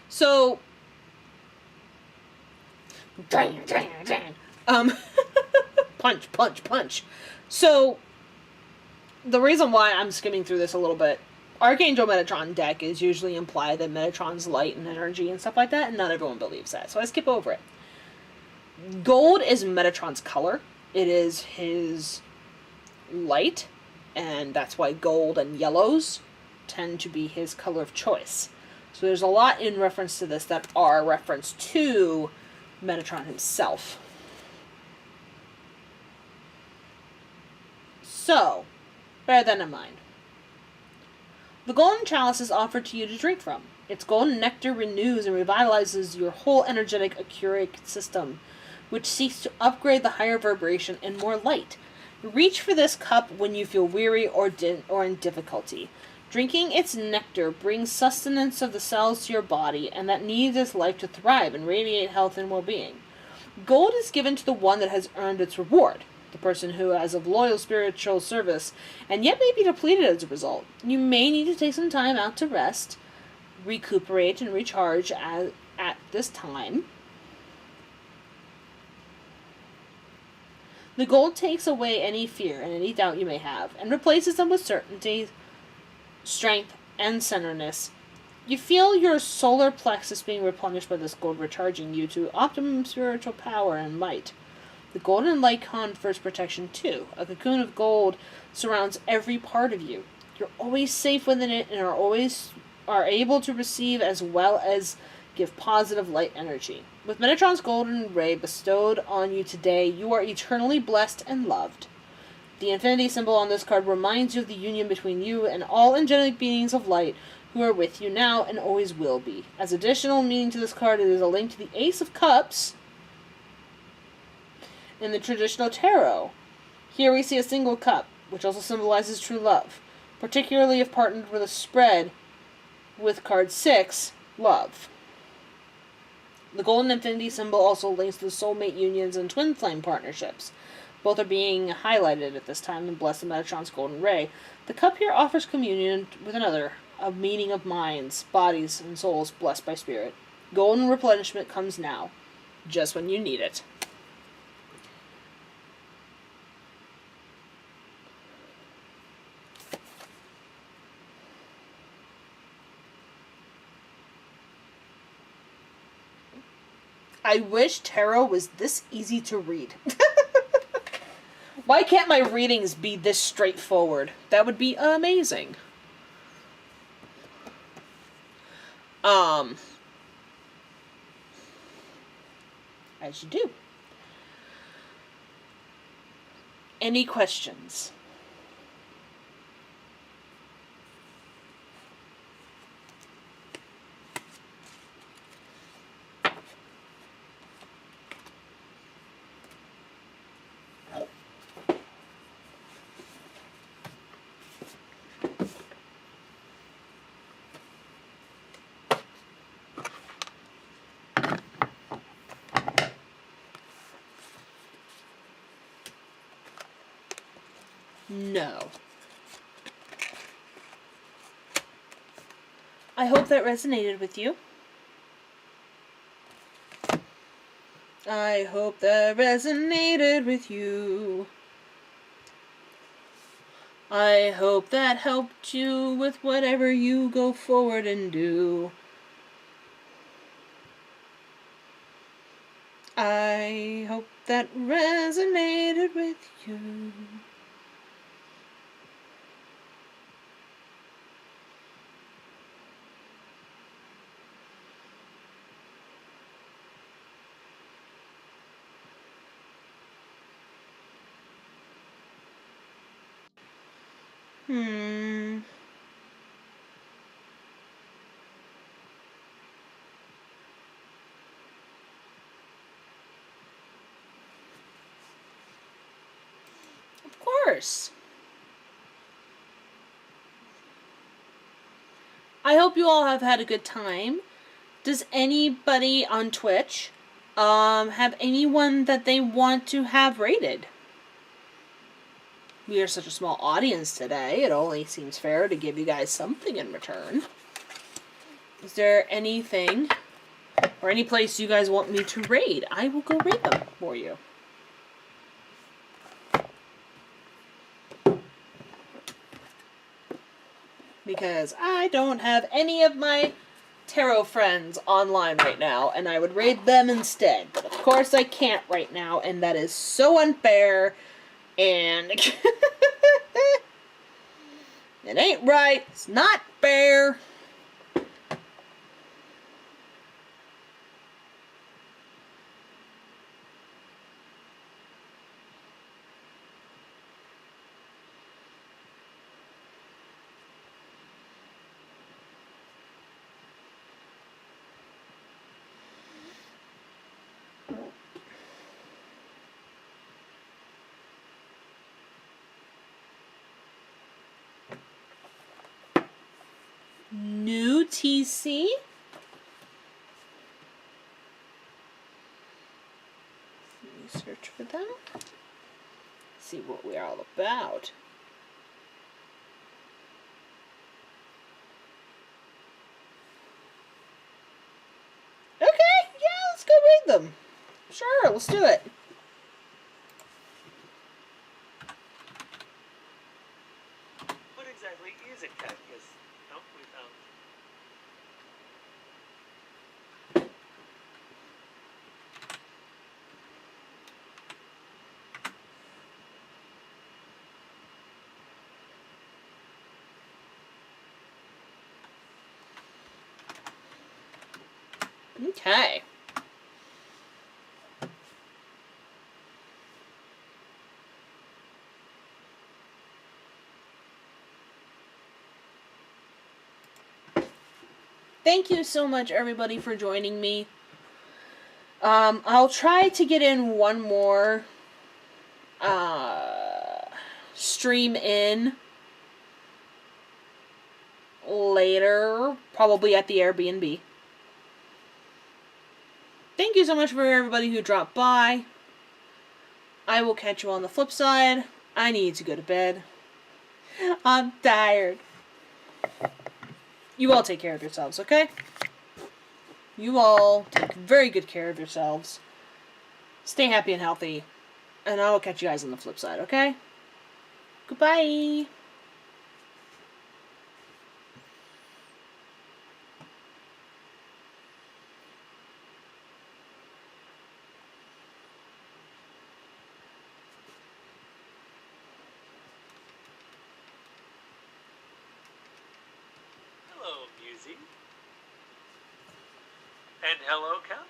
So, dang. Punch. So, the reason why I'm skimming through this a little bit, Archangel Metatron deck is usually implied that Metatron's light and energy and stuff like that, and not everyone believes that, so I skip over it. Gold is Metatron's color. It is his light, and that's why gold and yellows tend to be his color of choice. So there's a lot in reference to this that are reference to Metatron himself. So, bear that in mind. The golden chalice is offered to you to drink from. Its golden nectar renews and revitalizes your whole energetic echuric system, which seeks to upgrade the higher vibration and more light. Reach for this cup when you feel weary or in difficulty. Drinking its nectar brings sustenance of the cells to your body, and that needs its life to thrive and radiate health and well-being. Gold is given to the one that has earned its reward, the person who has of loyal spiritual service, and yet may be depleted as a result. You may need to take some time out to rest, recuperate, and recharge at this time. The gold takes away any fear and any doubt you may have, and replaces them with certainty, strength, and centeredness. You feel your solar plexus being replenished by this gold, recharging you to optimum spiritual power and might. The golden light confers protection too. A cocoon of gold surrounds every part of you. You're always safe within it and are able to receive as well as give positive light energy. With Metatron's golden ray bestowed on you today, you are eternally blessed and loved. The infinity symbol on this card reminds you of the union between you and all angelic beings of light who are with you now and always will be. As additional meaning to this card, it is a link to the Ace of Cups in the traditional tarot. Here we see a single cup, which also symbolizes true love, particularly if partnered with a spread with card 6, love. The golden infinity symbol also links to soulmate unions and twin flame partnerships. Both are being highlighted at this time and bless the Metatron's golden ray. The cup here offers communion with another, a meaning of minds, bodies, and souls blessed by spirit. Golden replenishment comes now, just when you need it. I wish tarot was this easy to read. Why can't my readings be this straightforward? That would be amazing. As you do. Any questions? No. I hope that resonated with you. I hope that resonated with you. I hope that helped you with whatever you go forward and do. I hope that resonated with you. Of course. I hope you all have had a good time. Does anybody on Twitch have anyone that they want to have rated? We are such a small audience today, it only seems fair to give you guys something in return. Is there anything or any place you guys want me to raid? I will go raid them for you. Because I don't have any of my tarot friends online right now, and I would raid them instead. But of course I can't right now, and that is so unfair, and it ain't right, it's not fair. New TC? Let me search for them. See what we're all about. Okay, yeah, let's go read them. Sure, let's do it. What exactly is it, Cactus? Oh, we found. Okay. Thank you so much, everybody, for joining me. I'll try to get in one more stream in later, probably at the Airbnb. Thank you so much for everybody who dropped by. I will catch you on the flip side. I need to go to bed. I'm tired. You all take care of yourselves, okay? You all take very good care of yourselves. Stay happy and healthy. And I will catch you guys on the flip side, okay? Goodbye. Hello, Musie. And hello, Count.